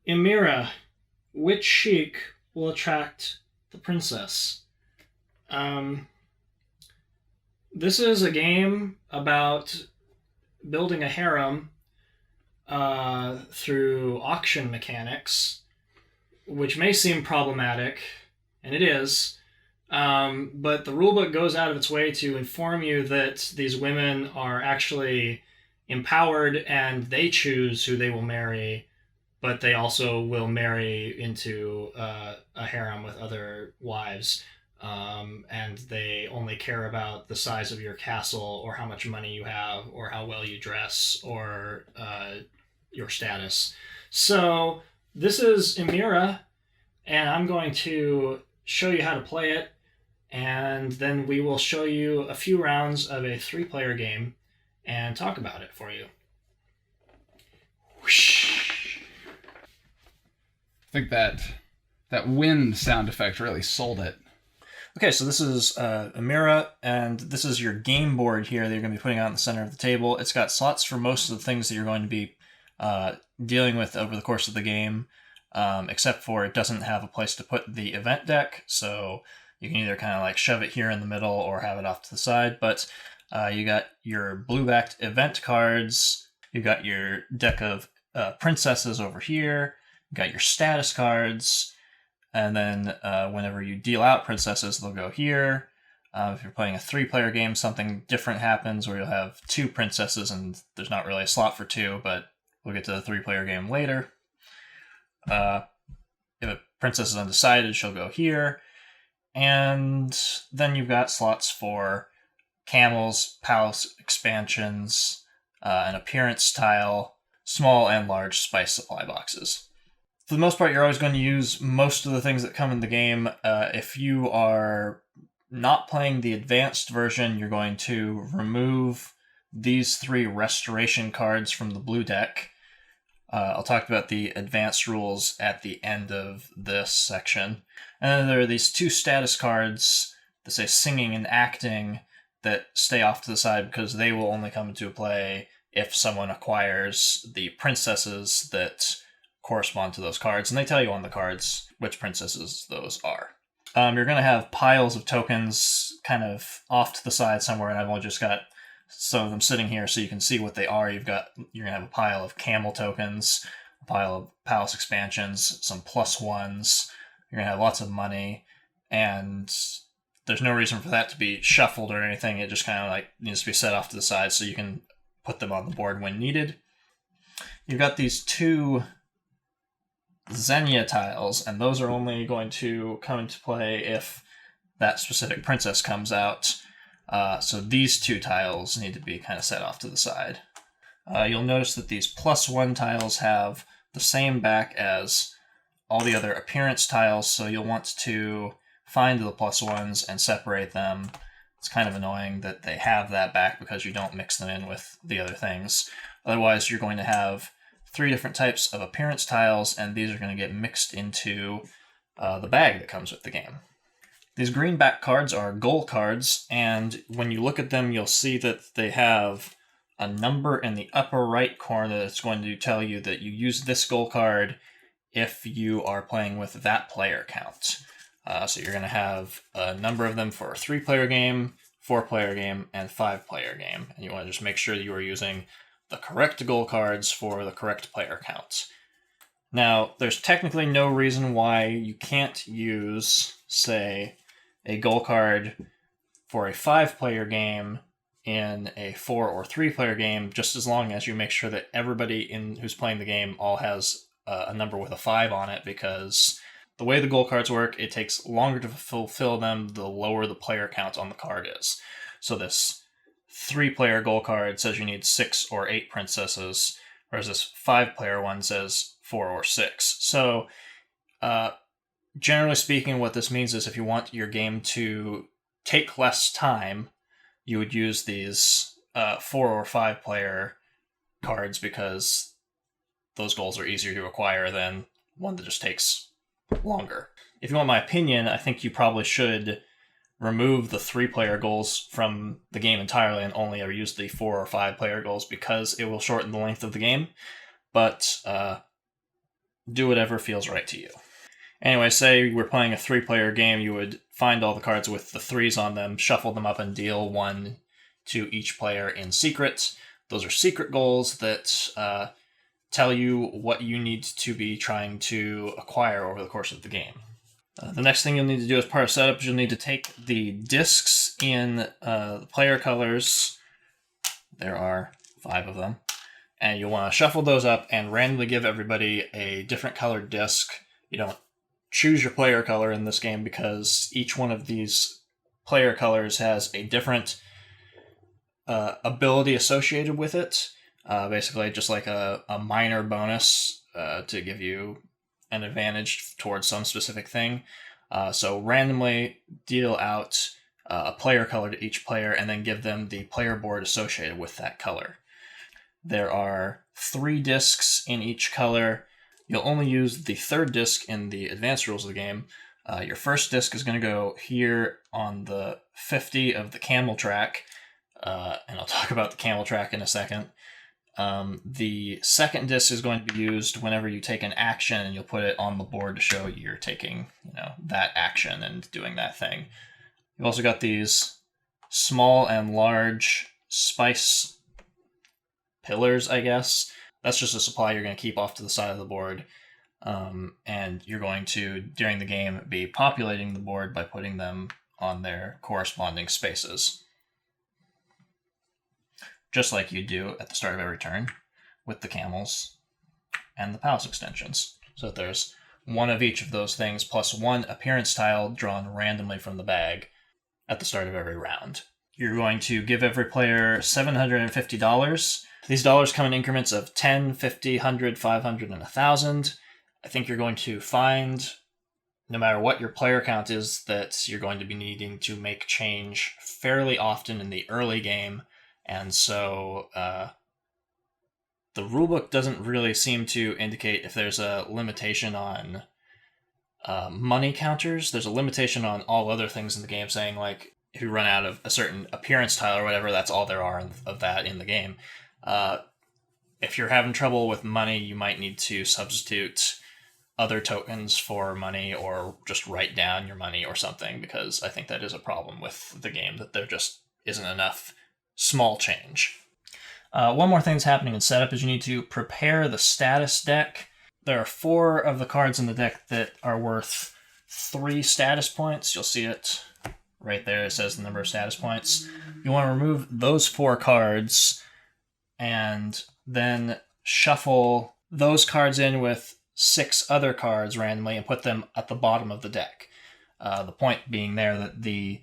Emira, which sheik will attract the princess? Um, this is a game about building a harem through auction mechanics, which may seem problematic, and it is. But the rulebook goes out of its way to inform you that these women are actually empowered and they choose who they will marry, but they also will marry into a harem with other wives. And they only care about the size of your castle or how much money you have or how well you dress or your status. So this is Emira, and I'm going to show you how to play it, and then we will show you a few rounds of a 3-player game and talk about it for you. Whoosh. I think that wind sound effect really sold it. Okay, so this is Emira, and this is your game board here that you're going to be putting out in the center of the table. It's got slots for most of the things that you're going to be dealing with over the course of the game, except for it doesn't have a place to put the event deck, so you can either kind of like shove it here in the middle or have it off to the side. But you got your blue-backed event cards, you got your deck of princesses over here, you got your status cards, and then whenever you deal out princesses, they'll go here. If you're playing a 3-player game, something different happens where you'll have 2 princesses and there's not really a slot for 2, but we'll get to the 3-player game later. If a princess is undecided, she'll go here. And then you've got slots for camels, palace expansions, an appearance tile, small and large spice supply boxes. For the most part, you're always going to use most of the things that come in the game. If you are not playing the advanced version, you're going to remove these 3 restoration cards from the blue deck. I'll talk about the advanced rules at the end of this section. And then there are these 2 status cards that say singing and acting that stay off to the side because they will only come into play if someone acquires the princesses that correspond to those cards. And they tell you on the cards which princesses those are. You're going to have piles of tokens kind of off to the side somewhere, and I've only just got some of them sitting here so you can see what they are. You're going to have a pile of camel tokens, a pile of palace expansions, some +1s. You're going to have lots of money, and there's no reason for that to be shuffled or anything. It just kind of like needs to be set off to the side so you can put them on the board when needed. You've got these 2 Xenia tiles, and those are only going to come into play if that specific princess comes out. So these 2 tiles need to be kind of set off to the side. You'll notice that these +1 tiles have the same back as all the other appearance tiles, so you'll want to find the +1s and separate them. It's kind of annoying that they have that back because you don't mix them in with the other things. Otherwise, you're going to have 3 different types of appearance tiles, and these are going to get mixed into the bag that comes with the game. These green back cards are goal cards, and when you look at them, you'll see that they have a number in the upper right corner that's going to tell you that you use this goal card if you are playing with that player count. So you're going to have a number of them for a 3-player game, 4-player game, and 5-player game. And you want to just make sure that you are using the correct goal cards for the correct player count. Now, there's technically no reason why you can't use, say, a goal card for a 5-player game in a 4 or 3-player game, just as long as you make sure that everybody who's playing the game all has a number with a 5 on it, because the way the goal cards work, it takes longer to fulfill them the lower the player count on the card is. So this 3-player goal card says you need 6 or 8 princesses, whereas this 5-player one says 4 or 6. So, generally speaking, what this means is if you want your game to take less time, you would use these 4 or 5-player cards because those goals are easier to acquire than one that just takes longer. If you want my opinion, I think you probably should remove the 3-player goals from the game entirely and only ever use the 4 or 5-player goals because it will shorten the length of the game. But do whatever feels right to you. Anyway, say we're playing a 3-player game, you would find all the cards with the 3s on them, shuffle them up, and deal 1 to each player in secret. Those are secret goals that tell you what you need to be trying to acquire over the course of the game. The next thing you'll need to do as part of setup is you'll need to take the discs in the player colors. There are 5 of them. And you'll want to shuffle those up and randomly give everybody a different colored disc. You don't choose your player color in this game because each one of these player colors has a different ability associated with it. Basically, just like a minor bonus to give you an advantage towards some specific thing. So randomly deal out a player color to each player and then give them the player board associated with that color. There are 3 discs in each color. You'll only use the 3rd disc in the advanced rules of the game. Your first disc is going to go here on the 50 of the camel track, and I'll talk about the camel track in a second. The second disc is going to be used whenever you take an action, and you'll put it on the board to show you're taking, that action and doing that thing. You've also got these small and large spice pillars, I guess. That's just a supply you're going to keep off to the side of the board. And you're going to, during the game, be populating the board by putting them on their corresponding spaces. Just like you do at the start of every turn with the camels and the palace extensions. So that there's 1 of each of those things plus 1 appearance tile drawn randomly from the bag at the start of every round. You're going to give every player $750. These dollars come in increments of 10, 50, 100, 500, and 1,000. I think you're going to find, no matter what your player count is, that you're going to be needing to make change fairly often in the early game. And so the rulebook doesn't really seem to indicate if there's a limitation on money counters. There's a limitation on all other things in the game, saying like if you run out of a certain appearance tile or whatever, that's all there are of that in the game. If you're having trouble with money, you might need to substitute other tokens for money or just write down your money or something, because I think that is a problem with the game, that there just isn't enough small change. One more thing that's happening in setup is you need to prepare the status deck. There are 4 of the cards in the deck that are worth 3 status points. You'll see it right there. It says the number of status points. You want to remove those 4 cards and then shuffle those cards in with 6 other cards randomly and put them at the bottom of the deck. The point being there that the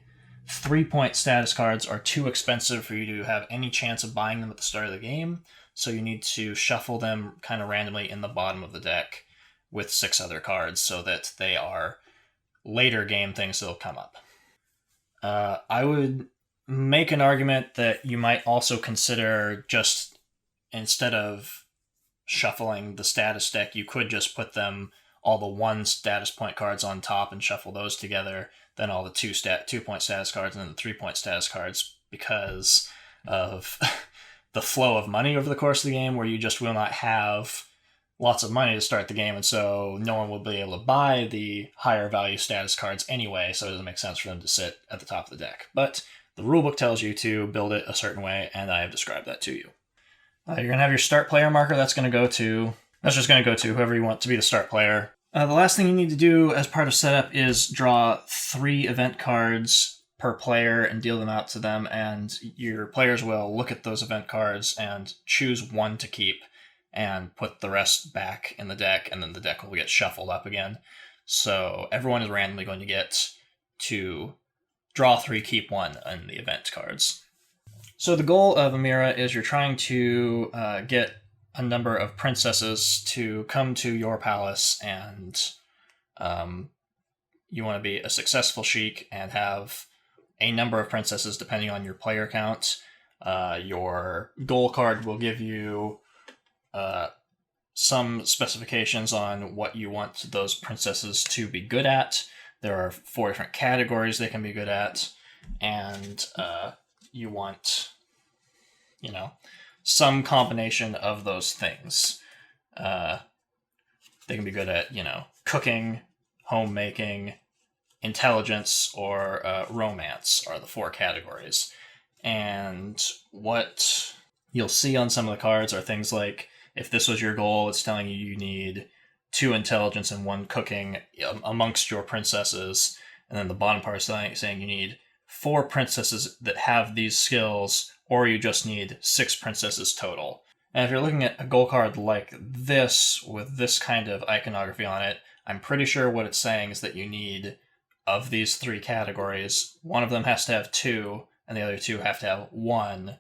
3-point status cards are too expensive for you to have any chance of buying them at the start of the game, so you need to shuffle them kind of randomly in the bottom of the deck with 6 other cards so that they are later game things that'll come up. I would make an argument that you might also consider, just instead of shuffling the status deck, you could just put them, all the 1 status point cards on top and shuffle those together, then all the 2-point status cards and then the 3-point status cards, because of the flow of money over the course of the game, where you just will not have lots of money to start the game, and so no one will be able to buy the higher value status cards anyway, so it doesn't make sense for them to sit at the top of the deck. But the rulebook tells you to build it a certain way, and I have described that to you. You're going to have your start player marker. That's just going to go to whoever you want to be the start player. The last thing you need to do as part of setup is draw 3 event cards per player and deal them out to them, and your players will look at those event cards and choose 1 to keep and put the rest back in the deck, and then the deck will get shuffled up again. So everyone is randomly going to get to draw 3, keep 1 in the event cards. So the goal of Emira is you're trying to get a number of princesses to come to your palace, and you want to be a successful sheik and have a number of princesses depending on your player count. Your goal card will give you some specifications on what you want those princesses to be good at. There are 4 different categories they can be good at, and you want, some combination of those things. They can be good at, cooking, homemaking, intelligence, or romance are the 4 categories. And what you'll see on some of the cards are things like, if this was your goal, it's telling you you need 2 intelligence and 1 cooking amongst your princesses. And then the bottom part is saying you need 4 princesses that have these skills, or you just need 6 princesses total. And if you're looking at a goal card like this, with this kind of iconography on it, I'm pretty sure what it's saying is that you need, of these 3 categories, one of them has to have 2, and the other 2 have to have 1.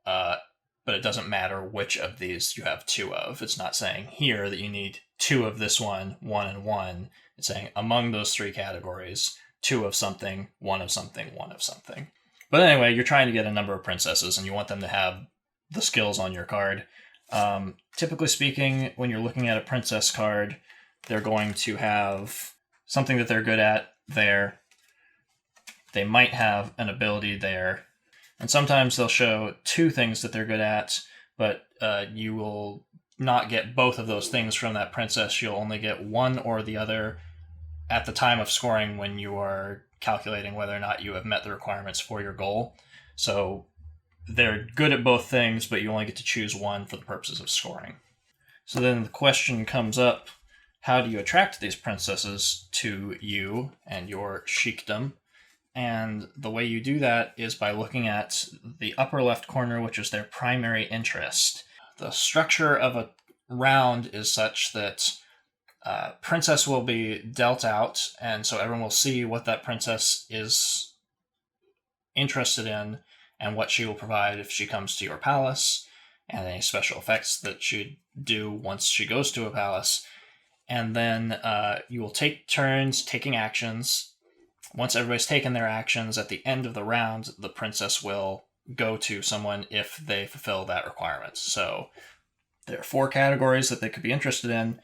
But it doesn't matter which of these you have 2 of. It's not saying here that you need 2 of this one, 1 and 1. It's saying among those 3 categories, 2 of something, 1 of something, 1 of something. But anyway, you're trying to get a number of princesses, and you want them to have the skills on your card. Typically speaking, when you're looking at a princess card, they're going to have something that they're good at there. They might have an ability there. And sometimes they'll show 2 things that they're good at, but you will not get both of those things from that princess. You'll only get one or the other at the time of scoring when you are calculating whether or not you have met the requirements for your goal. So they're good at both things, but you only get to choose one for the purposes of scoring. So then the question comes up, how do you attract these princesses to you and your sheikdom? And the way you do that is by looking at the upper left corner, which is their primary interest. The structure of a round is such that princess will be dealt out, and so everyone will see what that princess is interested in and what she will provide if she comes to your palace, and any special effects that she'd do once she goes to a palace. And then you will take turns taking actions. Once everybody's taken their actions, at the end of the round, the princess will go to someone if they fulfill that requirement. So there are 4 categories that they could be interested in.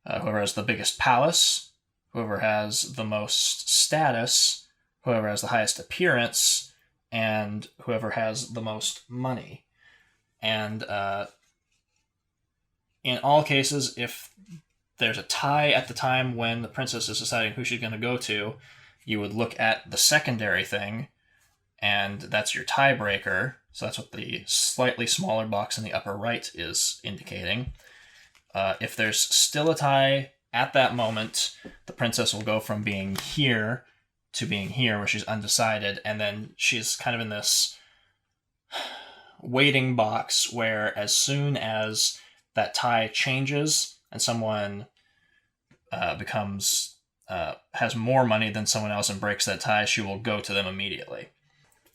Whoever has the biggest palace, whoever has the most status, whoever has the highest appearance, and whoever has the most money. And in all cases, if there's a tie at the time when the princess is deciding who she's going to go to, you would look at the secondary thing, and that's your tiebreaker. So that's what the slightly smaller box in the upper right is indicating. If there's still a tie at that moment, the princess will go from being here to being here, where she's undecided, and then she's kind of in this waiting box where as soon as that tie changes and someone has more money than someone else and breaks that tie, she will go to them immediately.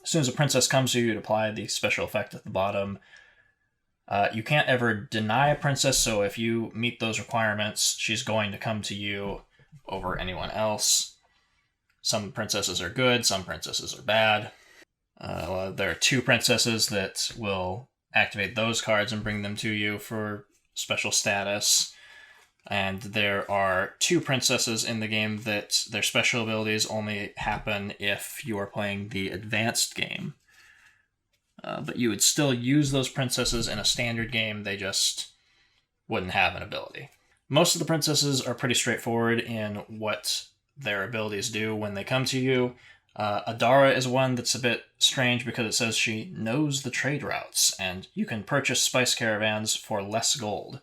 As soon as a princess comes to you, you'd apply the special effect at the bottom. You can't ever deny a princess, so if you meet those requirements, she's going to come to you over anyone else. Some princesses are good, some princesses are bad. There are 2 princesses that will activate those cards and bring them to you for special status. And there are 2 princesses in the game that their special abilities only happen if you are playing the advanced game. But you would still use those princesses in a standard game, they just wouldn't have an ability. Most of the princesses are pretty straightforward in what their abilities do when they come to you. Adara is one that's a bit strange because it says she knows the trade routes, and you can purchase spice caravans for less gold.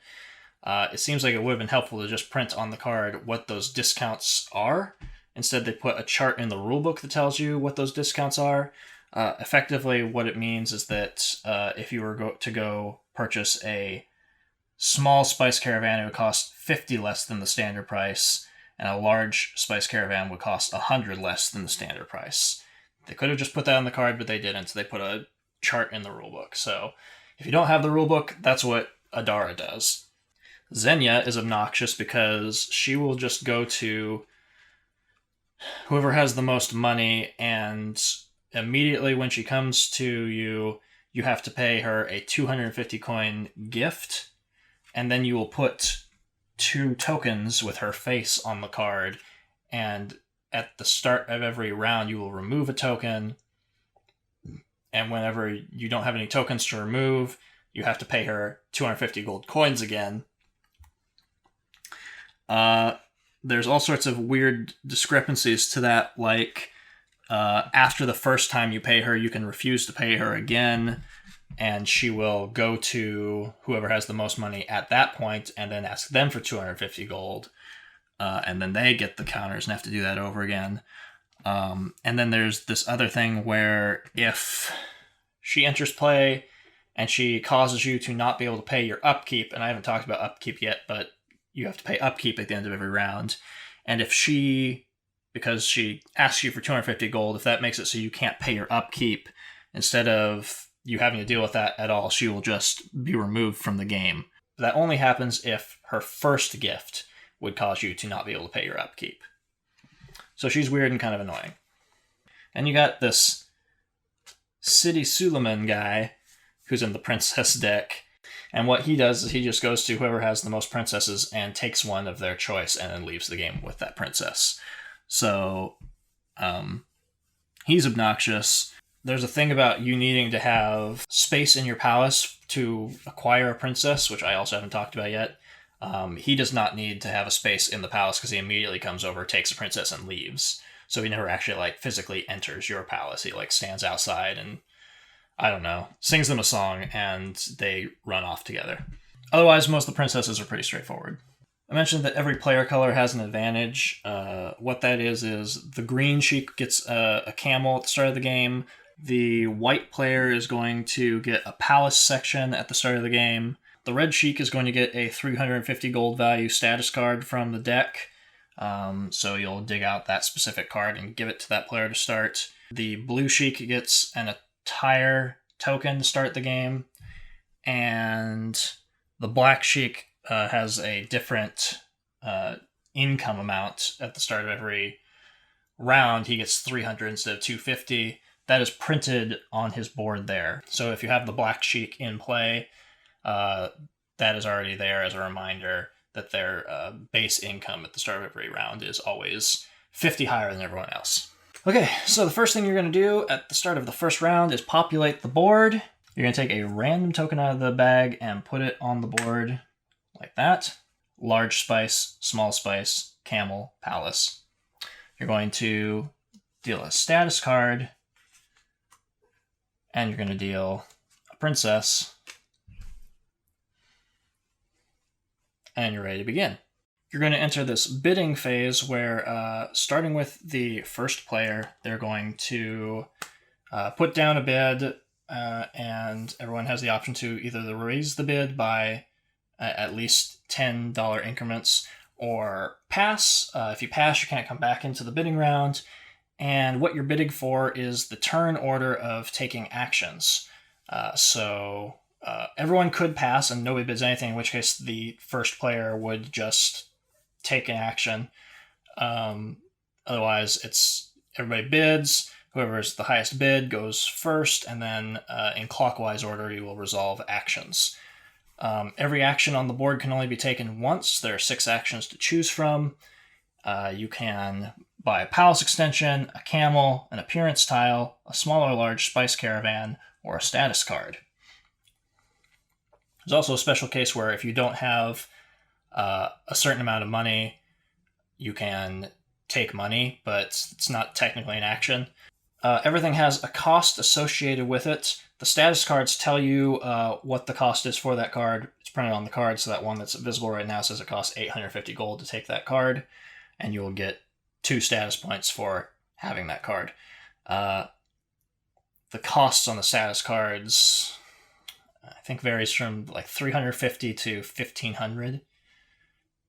It seems like it would have been helpful to just print on the card what those discounts are. Instead, they put a chart in the rulebook that tells you what those discounts are. Effectively, what it means is that if you were to go purchase a small spice caravan, it would cost 50 less than the standard price, and a large spice caravan would cost 100 less than the standard price. They could have just put that on the card, but they didn't. They put a chart in the rulebook. So if you don't have the rulebook, that's what Adara does. Xenia is obnoxious because she will just go to whoever has the most money, and immediately when she comes to you, you have to pay her a 250 coin gift, and then you will put 2 tokens with her face on the card, and at the start of every round you will remove a token, and whenever you don't have any tokens to remove, you have to pay her 250 gold coins again. There's all sorts of weird discrepancies to that, like after the first time you pay her, you can refuse to pay her again, and she will go to whoever has the most money at that point and then ask them for 250 gold. And then they get the counters and have to do that over again. And then there's this other thing where if she enters play and she causes you to not be able to pay your upkeep, and I haven't talked about upkeep yet, but you have to pay upkeep at the end of every round. And if she, because she asks you for 250 gold, if that makes it so you can't pay your upkeep, instead of you having to deal with that at all, she will just be removed from the game. That only happens if her first gift would cause you to not be able to pay your upkeep. So she's weird and kind of annoying. And you got this City Suleiman guy who's in the princess deck. And what he does is he just goes to whoever has the most princesses and takes one of their choice and then leaves the game with that princess. So he's obnoxious. There's a thing about you needing to have space in your palace to acquire a princess, which I also haven't talked about yet. He does not need to have a space in the palace because he immediately comes over, takes a princess, and leaves. So he never actually physically enters your palace. He stands outside and, I don't know, sings them a song, and they run off together. Otherwise, most of the princesses are pretty straightforward. I mentioned that every player color has an advantage. What that is the green sheik gets a camel at the start of the game. The white player is going to get a palace section at the start of the game. The red sheik is going to get a 350 gold value status card from the deck. So you'll dig out that specific card and give it to that player to start. The blue sheik gets an attire token to start the game. And the black sheik has a different income amount at the start of every round. He gets 300 instead of 250. That is printed on his board there. So if you have the black sheik in play, that is already there as a reminder that their base income at the start of every round is always 50 higher than everyone else. Okay, so the first thing you're going to do at the start of the first round is populate the board. You're going to take a random token out of the bag and put it on the board like that. Large spice, small spice, camel, palace. You're going to deal a status card, and you're going to deal a princess, and you're ready to begin. You're going to enter this bidding phase where, starting with the first player, they're going to put down a bid, and everyone has the option to either raise the bid by at least $10 increments or pass. If you pass, you can't come back into the bidding round. And what you're bidding for is the turn order of taking actions. So everyone could pass and nobody bids anything, in which case the first player would just take an action. Otherwise, it's everybody bids. Whoever's the highest bid goes first, and then in clockwise order, you will resolve actions. Every action on the board can only be taken once. There are 6 actions to choose from. You can buy a palace extension, a camel, an appearance tile, a small or large spice caravan, or a status card. There's also a special case where if you don't have a certain amount of money, you can take money, but it's not technically an action. Everything has a cost associated with it. The status cards tell you what the cost is for that card. It's printed on the card, so that one that's visible right now says it costs 850 gold to take that card, and you will get 2 status points for having that card. The costs on the status cards, I think, varies from 350 to 1500,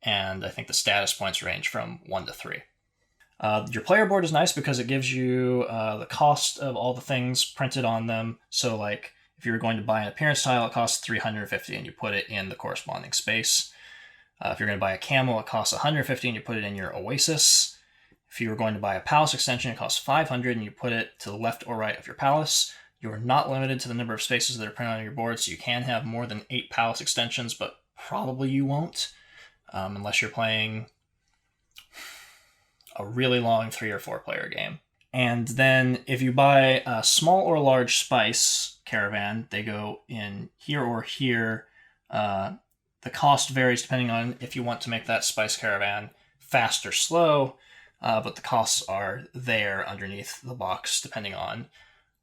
and I think the status points range from 1 to 3. Your player board is nice because it gives you the cost of all the things printed on them. So if you're going to buy an appearance tile, it costs 350 and you put it in the corresponding space. If you're going to buy a camel, it costs 150 and you put it in your oasis. If you were going to buy a palace extension, it costs 500 and you put it to the left or right of your palace. You are not limited to the number of spaces that are printed on your board, so you can have more than 8 palace extensions, but probably you won't, unless you're playing a really long 3 or 4 player game. And then if you buy a small or large spice caravan, they go in here or here. The The cost varies depending on if you want to make that spice caravan fast or slow, but the costs are there underneath the box depending on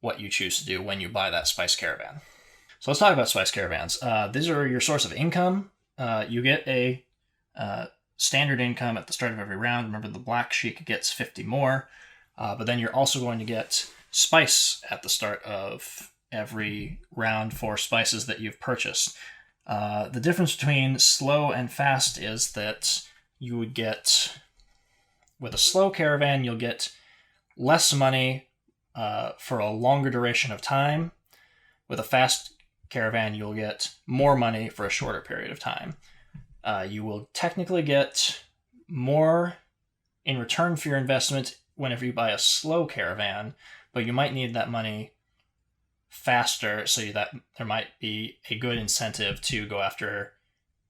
what you choose to do when you buy that spice caravan. So let's talk about spice caravans. These are your source of income. You get a standard income at the start of every round. Remember, the black sheik gets 50 more, but then you're also going to get spice at the start of every round for spices that you've purchased. The difference between slow and fast is that you would get, with a slow caravan, you'll get less money for a longer duration of time. With a fast caravan, you'll get more money for a shorter period of time. You will technically get more in return for your investment whenever you buy a slow caravan, but you might need that money faster, so that there might be a good incentive to go after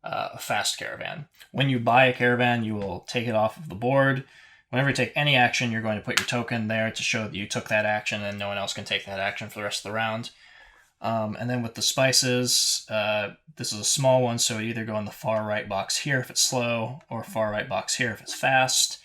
a fast caravan. When you buy a caravan, you will take it off of the board. Whenever you take any action, you're going to put your token there to show that you took that action, and no one else can take that action for the rest of the round. And then with the spices, this is a small one, so it either go in the far right box here if it's slow, or far right box here if it's fast.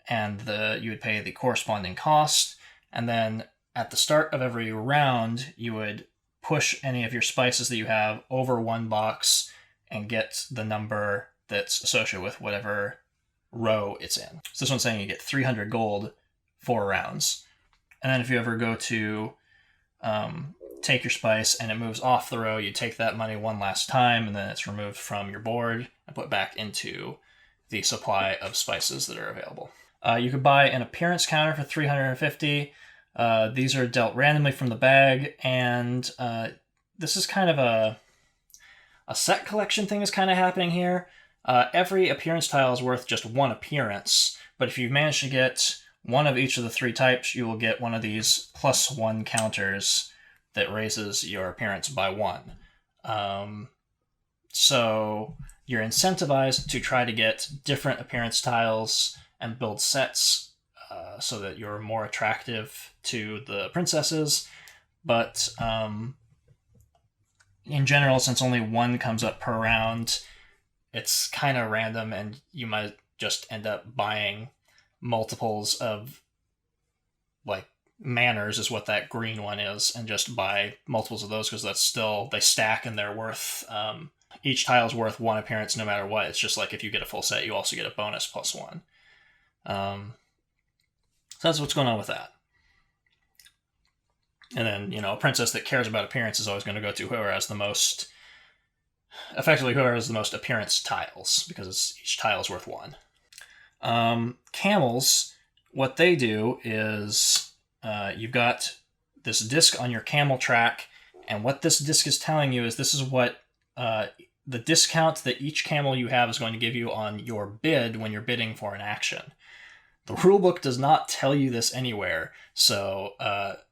And you would pay the corresponding cost. And then at the start of every round, you would push any of your spices that you have over one box and get the number that's associated with whatever row it's in. So this one's saying you get 300 gold 4 rounds. And then if you ever go to take your spice and it moves off the row, you take that money one last time, and then it's removed from your board and put back into the supply of spices that are available. You could buy an appearance counter for 350. These are dealt randomly from the bag, and this is kind of a set collection thing is kind of happening here. Every appearance tile is worth just 1 appearance, but if you manage to get one of each of the 3 types, you will get one of these +1 counters that raises your appearance by 1. So you're incentivized to try to get different appearance tiles and build sets so that you're more attractive to the princesses. But in general, since only 1 comes up per round, it's kind of random, and you might just end up buying multiples of, like, manners is what that green one is, and just buy multiples of those, because that's still, they stack and they're worth, each tile's worth 1 appearance no matter what. It's just like if you get a full set, you also get a bonus +1. So that's what's going on with that. And then, a princess that cares about appearance is always going to go to whoever has the most appearance tiles, because each tile is worth 1. Camels, what they do is you've got this disc on your camel track, and what this disc is telling you is this is what the discount that each camel you have is going to give you on your bid when you're bidding for an action. The rulebook does not tell you this anywhere, so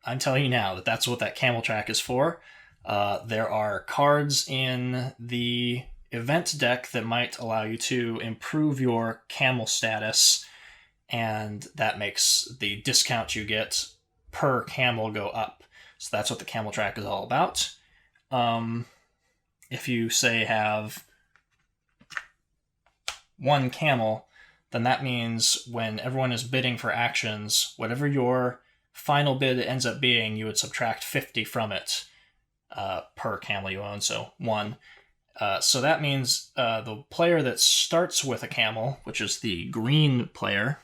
I'm telling you now that that's what that camel track is for. There are cards in the event deck that might allow you to improve your camel status, and that makes the discount you get per camel go up. So that's what the camel track is all about. If you, say, have 1 camel, then that means when everyone is bidding for actions, whatever your final bid ends up being, you would subtract 50 from it per camel you own, so 1. So that means the player that starts with a camel, which is the green player,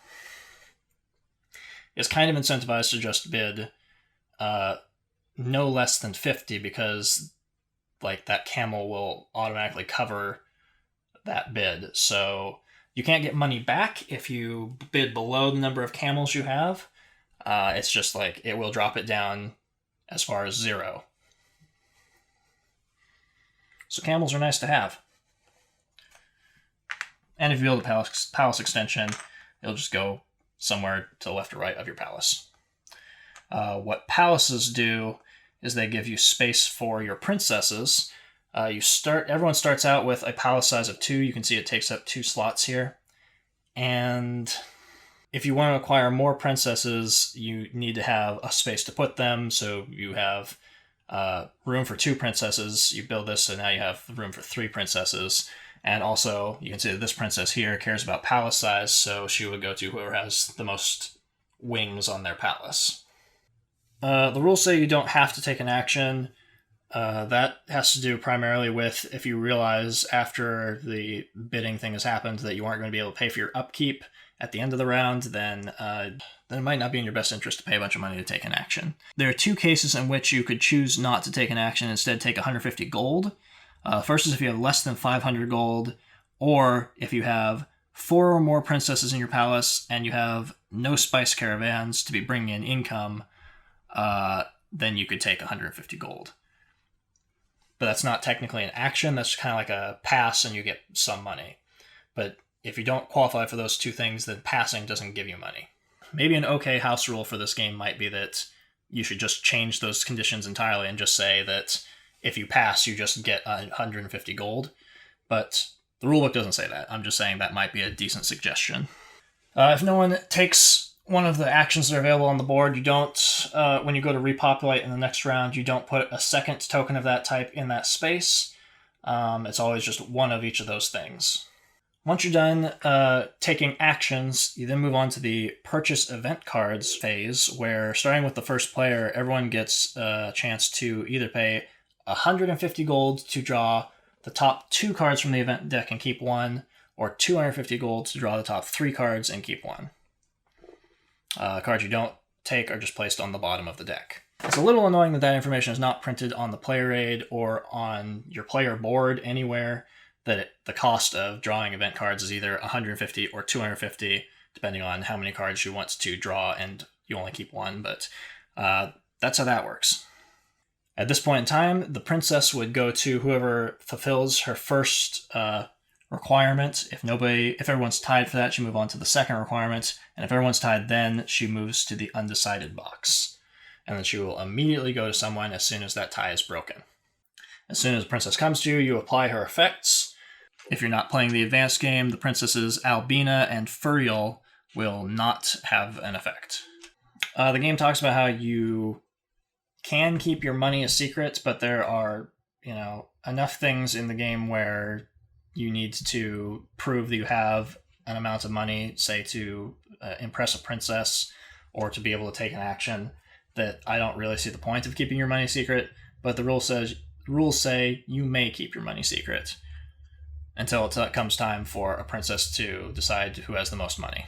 is kind of incentivized to just bid no less than 50, because that camel will automatically cover that bid. So you can't get money back if you bid below the number of camels you have. It's just it will drop it down as far as 0. So camels are nice to have. And if you build a palace extension, it'll just go somewhere to the left or right of your palace. What palaces do is they give you space for your princesses. Everyone starts out with a palace size of 2. You can see it takes up 2 slots here. And if you want to acquire more princesses, you need to have a space to put them. So you have room for 2 princesses. You build this, so now you have room for 3 princesses. And also, you can see that this princess here cares about palace size, so she would go to whoever has the most wings on their palace. The rules say you don't have to take an action. That has to do primarily with if you realize after the bidding thing has happened that you aren't going to be able to pay for your upkeep at the end of the round, then it might not be in your best interest to pay a bunch of money to take an action. There are 2 cases in which you could choose not to take an action and instead take 150 gold. First is if you have less than 500 gold, or if you have 4 or more princesses in your palace and you have no spice caravans to be bringing in income, then you could take 150 gold. But that's not technically an action, that's kind of like a pass and you get some money. But if you don't qualify for those 2 things, then passing doesn't give you money. Maybe an okay house rule for this game might be that you should just change those conditions entirely and just say that if you pass, you just get 150 gold. But the rulebook doesn't say that. I'm just saying that might be a decent suggestion. If no one takes one of the actions that are available on the board, you don't, when you go to repopulate in the next round, you don't put a second token of that type in that space. It's always just one of each of those things. Once you're done taking actions, you then move on to the purchase event cards phase, where starting with the first player, everyone gets a chance to either pay 150 gold to draw the top 2 cards from the event deck and keep 1, or 250 gold to draw the top 3 cards and keep 1. Cards you don't take are just placed on the bottom of the deck. It's a little annoying that information is not printed on the player aid or on your player board anywhere, that the cost of drawing event cards is either 150 or 250, depending on how many cards you want to draw, and you only keep 1, but that's how that works. At this point in time, the princess would go to whoever fulfills her first requirement. If everyone's tied for that, she moves on to the second requirement, and if everyone's tied, then she moves to the undecided box. And then she will immediately go to someone as soon as that tie is broken. As soon as the princess comes to you, you apply her effects. If you're not playing the advanced game, the princesses Albina and Furiel will not have an effect. The game talks about how you can keep your money a secret, but there are, enough things in the game where you need to prove that you have an amount of money, say to impress a princess or to be able to take an action, that I don't really see the point of keeping your money secret. But the rules say you may keep your money secret until it comes time for a princess to decide who has the most money.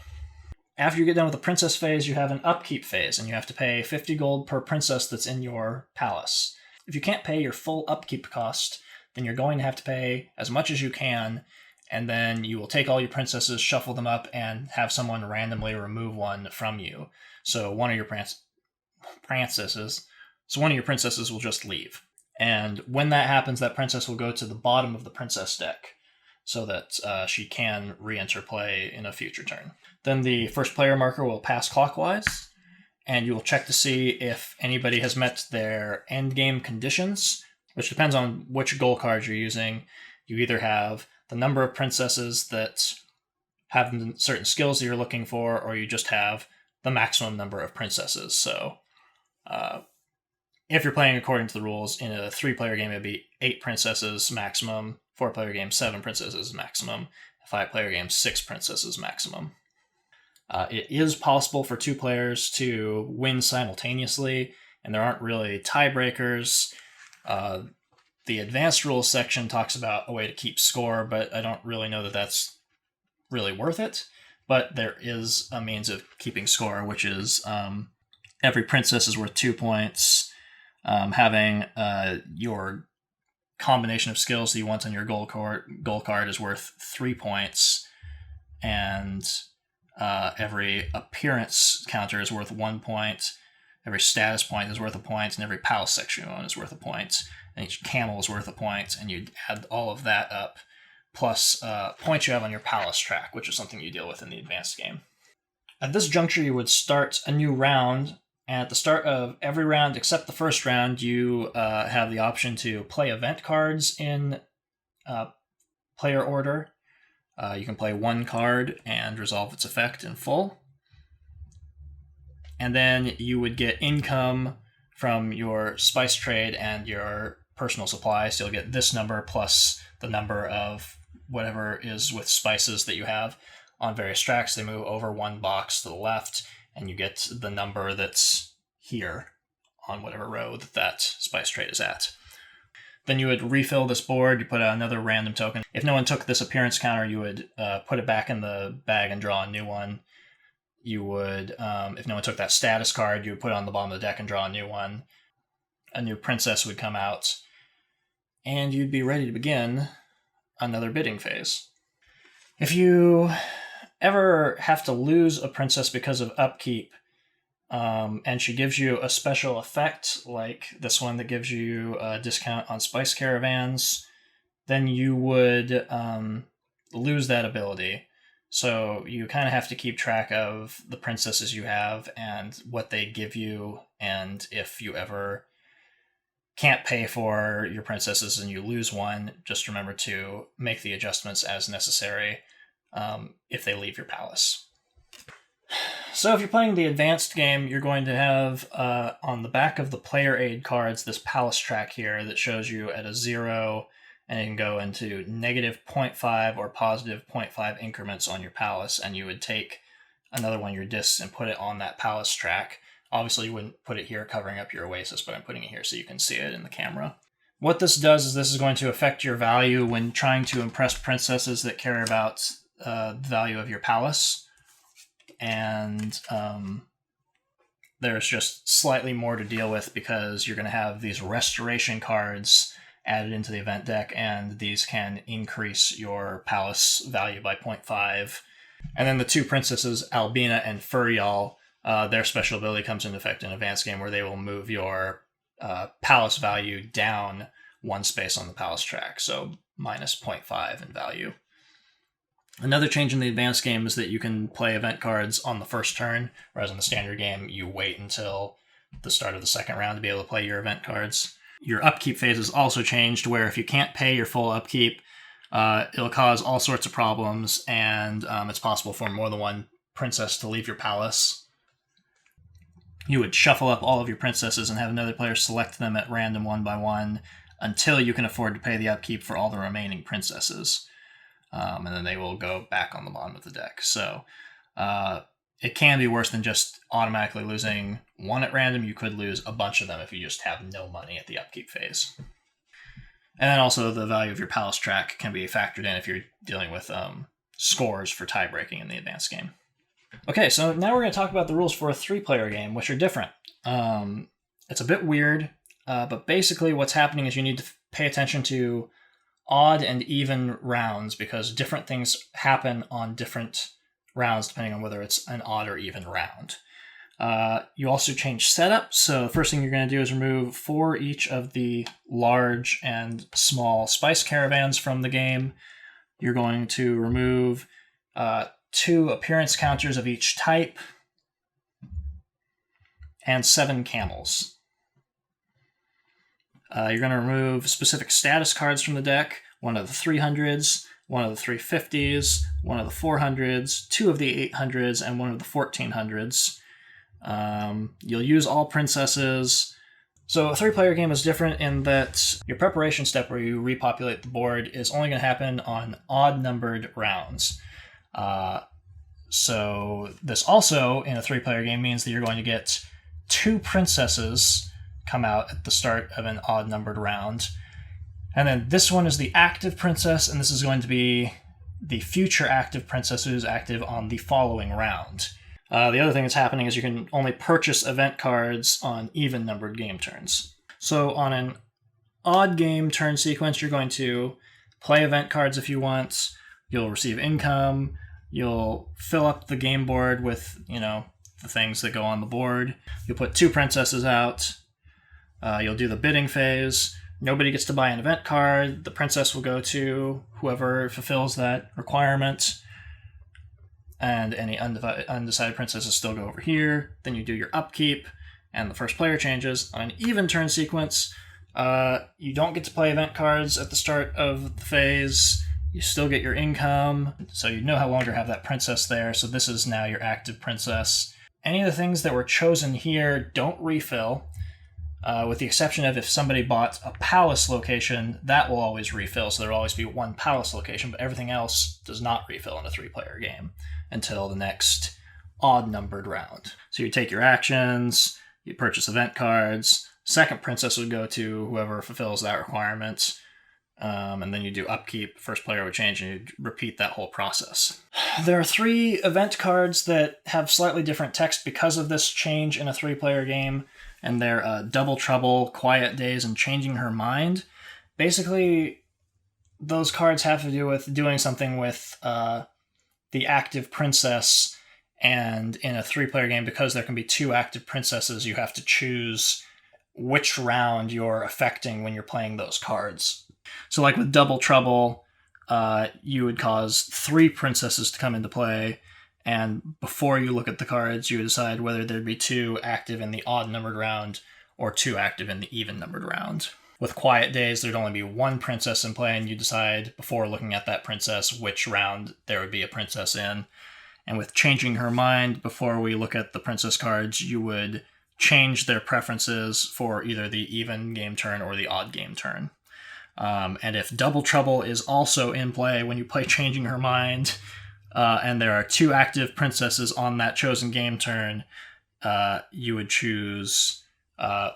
After you get done with the princess phase, you have an upkeep phase, and you have to pay 50 gold per princess that's in your palace. If you can't pay your full upkeep cost, then you're going to have to pay as much as you can, and then you will take all your princesses, shuffle them up, and have someone randomly remove one from you. So one of your princesses will just leave. And when that happens, that princess will go to the bottom of the princess deck, so that she can re-enter play in a future turn. Then the first player marker will pass clockwise, and you will check to see if anybody has met their endgame conditions, which depends on which goal card you're using. You either have the number of princesses that have certain skills that you're looking for, or you just have the maximum number of princesses. So if you're playing according to the rules, in a 3-player game, it'd be 8 princesses maximum. 4-player game, 7 princesses maximum. A 5-player game, 6 princesses maximum. It is possible for 2 players to win simultaneously, and there aren't really tiebreakers. The advanced rules section talks about a way to keep score, but I don't really know that that's really worth it. But there is a means of keeping score, which is every princess is worth 2 points. Having your combination of skills that you want on your goal card is worth 3 points, and every appearance counter is worth 1 point. Every status point is worth a point, and every palace section one is worth a point, and each camel is worth a point, and you add all of that up, plus points you have on your palace track, which is something you deal with in the advanced game. At this juncture, you would start a new round, and at the start of every round except the first round, you have the option to play event cards in player order. You can play 1 card and resolve its effect in full. And then you would get income from your spice trade and your personal supplies. You'll get this number plus the number of whatever is with spices that you have on various tracks. They move over one box to the left, and you get the number that's here on whatever row that spice trade is at. Then you would refill this board. You put out another random token. If no one took this appearance counter, you would put it back in the bag and draw a new one. You would, if no one took that status card, you would put it on the bottom of the deck and draw a new one. A new princess would come out, and you'd be ready to begin another bidding phase. If you ever have to lose a princess because of upkeep, and she gives you a special effect, like this one that gives you a discount on spice caravans, then you would lose that ability. So you kind of have to keep track of the princesses you have and what they give you, and if you ever can't pay for your princesses and you lose one, just remember to make the adjustments as necessary if they leave your palace. So if you're playing the advanced game, you're going to have on the back of the player aid cards this palace track here that shows you at a 0, and it can go into negative 0.5 or positive 0.5 increments on your palace, and you would take another one of your discs and put it on that palace track. Obviously, you wouldn't put it here covering up your oasis, but I'm putting it here so you can see it in the camera. What this does is this is going to affect your value when trying to impress princesses that care about the value of your palace. And there's just slightly more to deal with because you're going to have these restoration cards added into the event deck, and these can increase your palace value by 0.5. And then the two princesses, Albina and Furial, their special ability comes into effect in advanced game where they will move your palace value down one space on the palace track, so minus 0.5 in value. Another change in the advanced game is that you can play event cards on the first turn, whereas in the standard game, you wait until the start of the second round to be able to play your event cards. Your upkeep phase is also changed, where if you can't pay your full upkeep, it'll cause all sorts of problems, and it's possible for more than one princess to leave your palace. You would shuffle up all of your princesses and have another player select them at random one by one until you can afford to pay the upkeep for all the remaining princesses. And then they will go back on the bottom of the deck. So it can be worse than just automatically losing one at random. You could lose a bunch of them if you just have no money at the upkeep phase. And then also the value of your palace track can be factored in if you're dealing with scores for tie-breaking in the advanced game. Okay, so now we're going to talk about the rules for a 3-player game, which are different. It's a bit weird, but basically what's happening is you need to pay attention to odd and even rounds because different things happen on different rounds depending on whether it's an odd or even round. You also change setup, so the first thing you're going to do is remove 4 each of the large and small spice caravans from the game. You're going to remove 2 appearance counters of each type and 7 camels. You're going to remove specific status cards from the deck, one of the 300s, one of the 350s, one of the 400s, 2 of the 800s, and one of the 1400s. You'll use all princesses. So a 3-player game is different in that your preparation step where you repopulate the board is only going to happen on odd-numbered rounds. So this also, in a 3-player game, means that you're going to get 2 princesses come out at the start of an odd-numbered round. And then this one is the active princess, and this is going to be the future active princess who's active on the following round. The other thing that's happening is you can only purchase event cards on even-numbered game turns. So on an odd game turn sequence, you're going to play event cards if you want, you'll receive income, you'll fill up the game board with, the things that go on the board, you'll put 2 princesses out, you'll do the bidding phase. Nobody gets to buy an event card. The princess will go to whoever fulfills that requirement. And any undecided princesses still go over here. Then you do your upkeep, and the first player changes. On an even turn sequence, you don't get to play event cards at the start of the phase. You still get your income, so you no longer have that princess there. So this is now your active princess. Any of the things that were chosen here don't refill. with the exception of if somebody bought a palace location, that will always refill. So there will always be one palace location, but everything else does not refill in a 3-player game until the next odd-numbered round. So you take your actions, you purchase event cards, second princess would go to whoever fulfills that requirement, and then you do upkeep, first player would change, and you repeat that whole process. There are 3 event cards that have slightly different text because of this change in a 3-player game, and they're Double Trouble, Quiet Days, and Changing Her Mind. Basically, those cards have to do with doing something with the active princess, and in a 3-player game, because there can be 2 active princesses, you have to choose which round you're affecting when you're playing those cards. So like with Double Trouble, you would cause 3 princesses to come into play, and before you look at the cards, you would decide whether there'd be 2 active in the odd-numbered round or 2 active in the even-numbered round. With Quiet Days, there'd only be 1 princess in play, and you decide before looking at that princess which round there would be a princess in. And with Changing Her Mind, before we look at the princess cards, you would change their preferences for either the even game turn or the odd game turn. And if Double Trouble is also in play when you play Changing Her Mind, and there are 2 active princesses on that chosen game turn, you would choose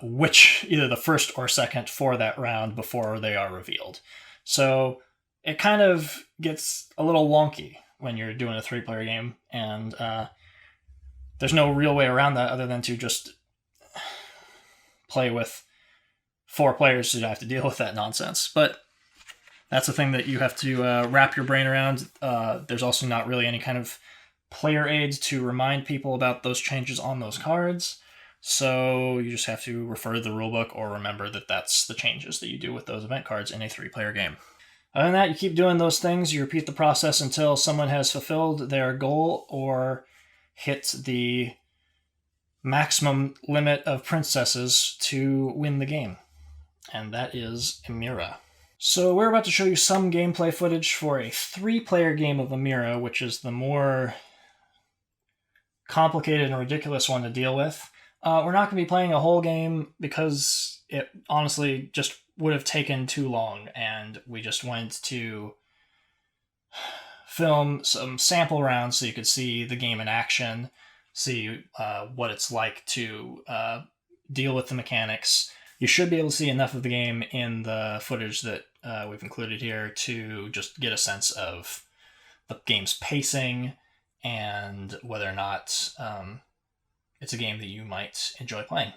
which, either the first or second for that round before they are revealed. So it kind of gets a little wonky when you're doing a 3-player game, and there's no real way around that other than to just play with 4 players who have to deal with that nonsense. But that's a thing that you have to wrap your brain around. There's also not really any kind of player aids to remind people about those changes on those cards, so you just have to refer to the rulebook or remember that that's the changes that you do with those event cards in a 3-player game. Other than that, you keep doing those things. You repeat the process until someone has fulfilled their goal or hit the maximum limit of princesses to win the game. And that is Emira. So we're about to show you some gameplay footage for a 3-player game of Emira, which is the more complicated and ridiculous one to deal with. We're not going to be playing a whole game because it honestly just would have taken too long, and we just wanted to film some sample rounds so you could see the game in action, see what it's like to deal with the mechanics. You should be able to see enough of the game in the footage that we've included here to just get a sense of the game's pacing and whether or not it's a game that you might enjoy playing.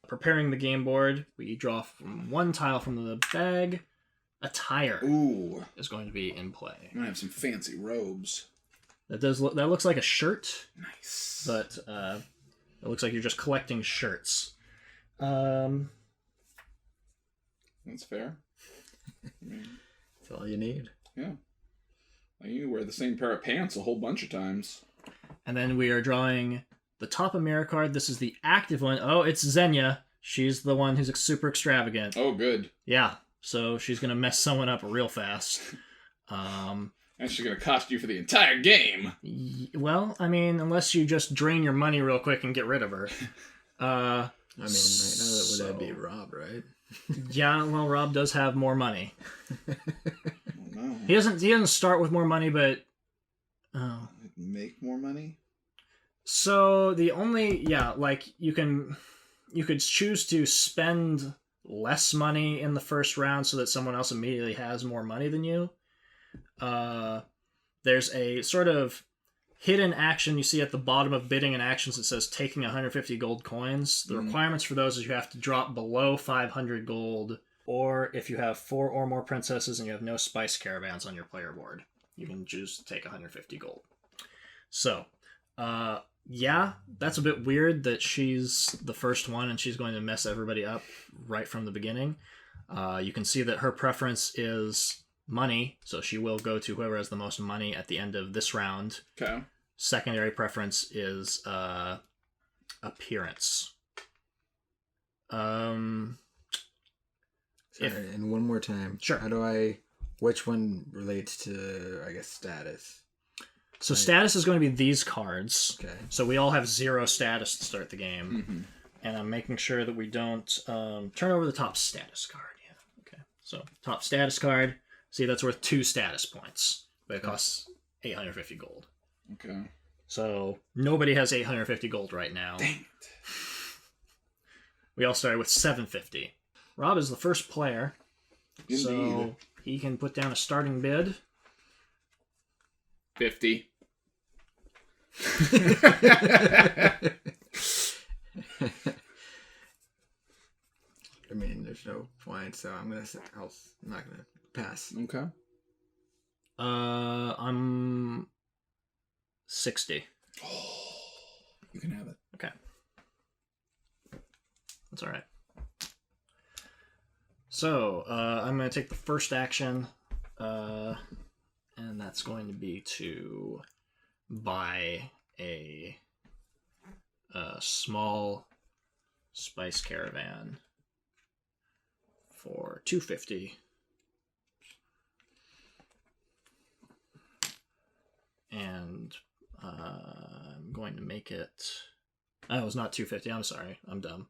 Preparing the game board, we draw from 1 tile from the bag. A tire is going to be in play. I'm going to have some fancy robes. That looks like a shirt. Nice. But it looks like you're just collecting shirts. That's fair. That's all you need. Yeah. Well, you wear the same pair of pants a whole bunch of times. And then we are drawing the top Emira card. This is the active one. Oh, it's Xenia. She's the one who's super extravagant. Oh, good. Yeah. So she's going to mess someone up real fast. And she's going to cost you for the entire game. Well, I mean, unless you just drain your money real quick and get rid of her. I mean, right now that'd be Rob, right? Yeah, well, Rob does have more money. Oh, no. He doesn't start with more money, but Make more money? So the only you could choose to spend less money in the first round so that someone else immediately has more money than you. There's a sort of hidden action you see at the bottom of bidding and actions that says taking 150 gold coins. The requirements for those is you have to drop below 500 gold, or if you have 4 or more princesses and you have no spice caravans on your player board, you can choose to take 150 gold. So, yeah, that's a bit weird that she's the first one and she's going to mess everybody up right from the beginning. You can see that her preference is money, so she will go to whoever has the most money at the end of this round. Okay. Secondary preference is appearance. Sorry, and one more time. Sure. Which one relates to, I guess, status? So status is going to be these cards. Okay. So we all have 0 status to start the game. And I'm making sure that we don't turn over the top status card. Yeah. Okay. So top status card. See, that's worth 2 status points, but it costs 850 gold. Okay. So nobody has 850 gold right now. Dang it. We all started with 750. Rob is the first player, Indeed. so he can put down a starting bid. 50. I mean, there's no point, so I'm not gonna pass. Okay. I'm 60. You can have it. Okay. That's all right. So, I'm going to take the first action, and that's going to be to buy a small spice caravan for 250. And I'm going to make it... Oh, it's not 250. I'm sorry. I'm dumb.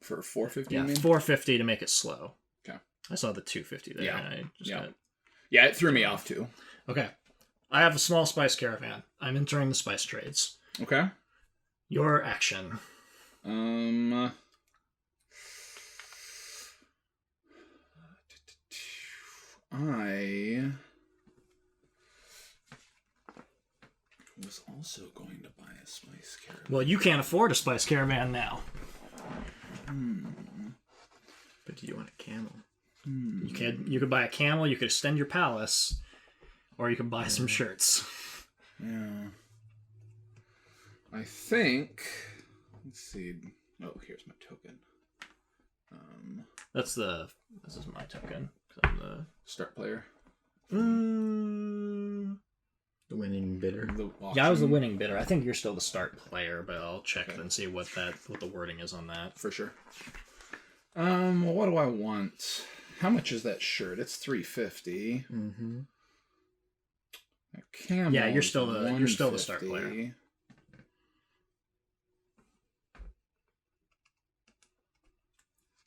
For 450, Yeah, you mean? 450 to make it slow. Okay. I saw the 250 there. Yeah. And I just got... Yeah, it threw me off too. Okay. I have a small spice caravan. I'm entering the spice trades. Okay. Your action. I was also going to buy a spice caravan. Well, you can't afford a spice caravan now. But do you want a camel? You could buy a camel, you could extend your palace, or you could buy some shirts. Yeah. I think. Let's see. Oh, here's my token. This is my token. I'm the Start player. The winning bidder. Yeah, I was the winning bidder. I think you're still the start player, but I'll check and see what the wording is on that. For sure. Well, what do I want? How much is that shirt? It's 350. Mm-hmm. A camel. Yeah, you're still is the start player. 150.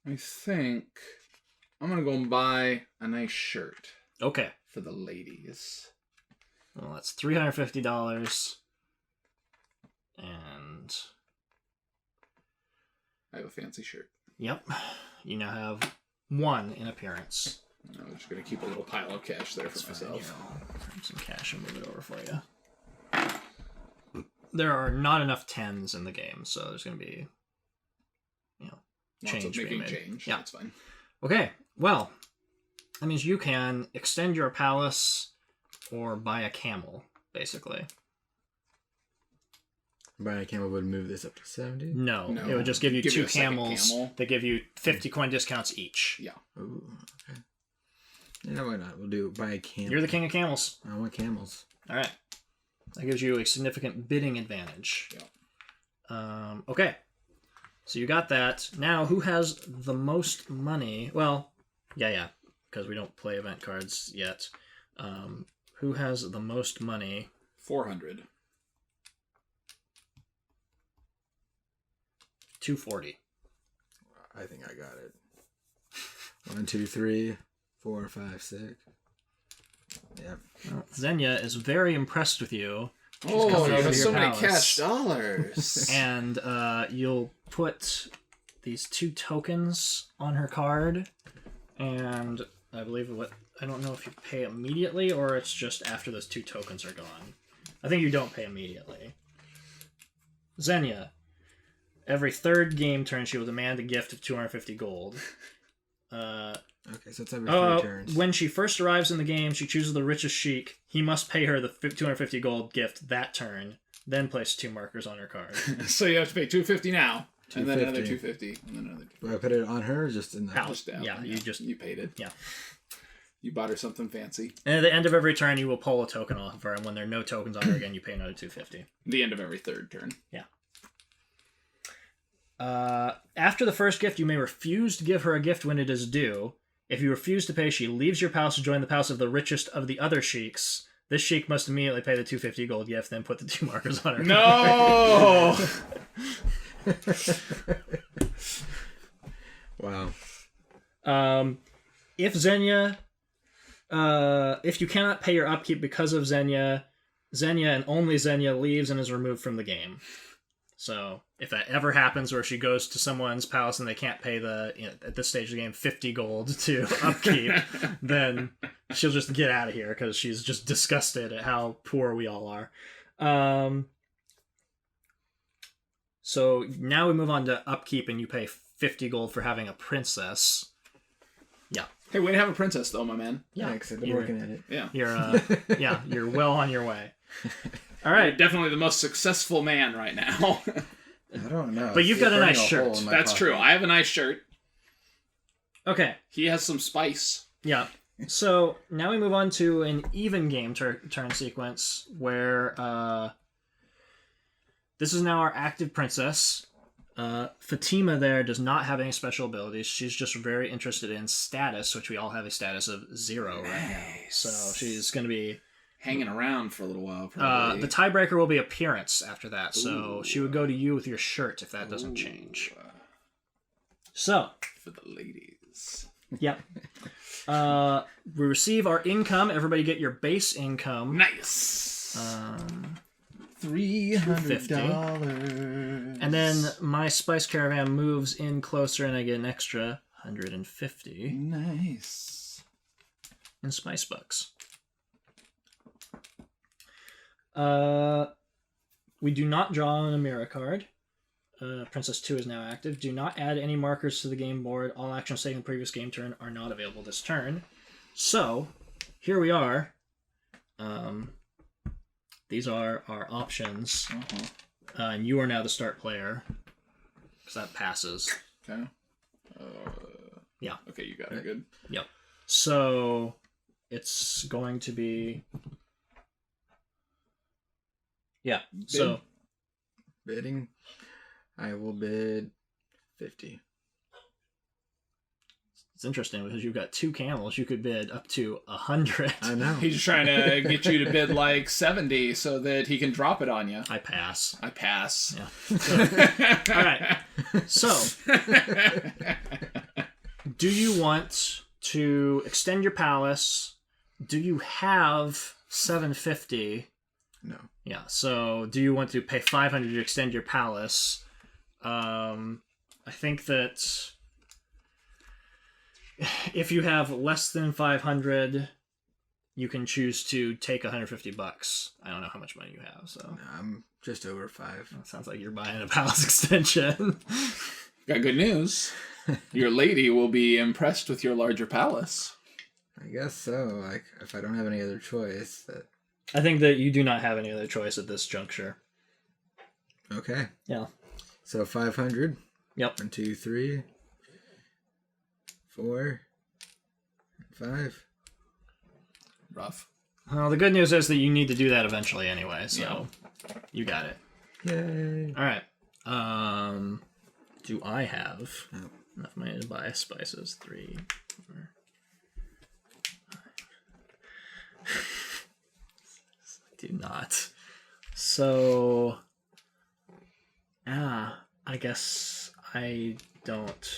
I think I'm gonna go and buy a nice shirt Okay. for the ladies. Well, that's $350. And I have a fancy shirt. yep, you now have 1 in appearance. I'm just gonna keep a little pile of cash there for myself. Here, I'll grab some cash and move it over for you. There are not enough 10s in the game, so there's going to be, Lots change of being making made. change. Yeah. That's fine. Okay, well, that means you can extend your palace or buy a camel, basically. Buying a camel would move this up to 70? No, No. it would just give you Give you 2 a second camels camel. that give you 50 coin discounts each. Yeah. Ooh, okay. Yeah, why not? We'll buy a camel. You're the king of camels. I want camels. All right. That gives you a significant bidding advantage. Yeah. Okay. So you got that. Now, who has the most money? Well, yeah, because we don't play event cards yet. Who has the most money? 400. 240. I think I got it. 1, 2, 3, 4, 5, 6. Yep. Well, Xenia is very impressed with you. Oh, coming you over have to so your many palace. cash dollars. And you'll put these 2 tokens on her card. And I believe I don't know if you pay immediately or it's just after those 2 tokens are gone. I think you don't pay immediately. Xenia. Every 3rd game turn, she will demand a gift of 250 gold. Okay, so it's every 3 turns. When she first arrives in the game, she chooses the richest sheik. He must pay her the 250 gold gift that turn, then place 2 markers on her card. So you have to pay 250 now, and then another 250. 250, and then another 250. Do I put it on her or just in the Out. Just down. Yeah, you paid it. Yeah. You bought her something fancy. And at the end of every turn, you will pull a token off of her, and when there are no tokens on her again, you pay another 250. The end of every 3rd turn. Yeah. After the first gift, you may refuse to give her a gift when it is due. If you refuse to pay, she leaves your palace to join the palace of the richest of the other sheiks. This sheik must immediately pay the 250 gold gift, then put the 2 markers on her. No! Wow. If Xenia, if you cannot pay your upkeep because of Xenia and only Xenia leaves and is removed from the game. So if that ever happens where she goes to someone's palace and they can't pay at this stage of the game, 50 gold to upkeep, then she'll just get out of here because she's just disgusted at how poor we all are. So now we move on to upkeep, and you pay 50 gold for having a princess. Yeah. Hey, way to have a princess, though, my man. Yeah. Thanks, I've been working at it. Yeah. You're well on your way. All right. You're definitely the most successful man right now. I don't know. But you've got a nice shirt. That's true. I have a nice shirt. Okay. He has some spice. Yeah. So now we move on to an even game turn sequence where this is now our active princess. Fatima there does not have any special abilities. She's just very interested in status, which we all have a status of 0 right now. So she's going to be hanging around for a little while, probably. The tiebreaker will be appearance after that. So she would go to you with your shirt if that doesn't change. So for the ladies. Yep. We receive our income. Everybody get your base income. Nice. $350. And then my spice caravan moves in closer, and I get an extra 150. Nice. In spice bucks. We do not draw an Emira card. Princess 2 is now active. Do not add any markers to the game board. All actions taken in the previous game turn are not available this turn. So, here we are. These are our options. And you are now the start player. Because that passes. Okay. Yeah. Okay, you got it. Good. Yep. So, it's going to be... Yeah. Bid. So... Bidding. I will bid 50. It's interesting because you've got 2 camels. You could bid up to 100. I know. He's trying to get you to bid like 70 so that he can drop it on you. I pass. I pass. Yeah. So, all right. So, do you want to extend your palace? Do you have 750? No. Yeah. So, do you want to pay 500 to extend your palace? I think that if you have less than 500, you can choose to take 150 bucks. I don't know how much money you have, so No, I'm just over 5. it sounds like you're buying a palace extension. Got good news. Your lady will be impressed with your larger palace. I guess so. Like, if I don't have any other choice, that. I think that you do not have any other choice at this juncture. Okay. Yeah. So 500. Yep. 1, 2, 3, 4, 5. Rough. Well, the good news is that you need to do that eventually anyway, so you got it. Yay. All right. Do I have enough money to buy spices? 3, 4, 5. I do not. So, I guess I don't.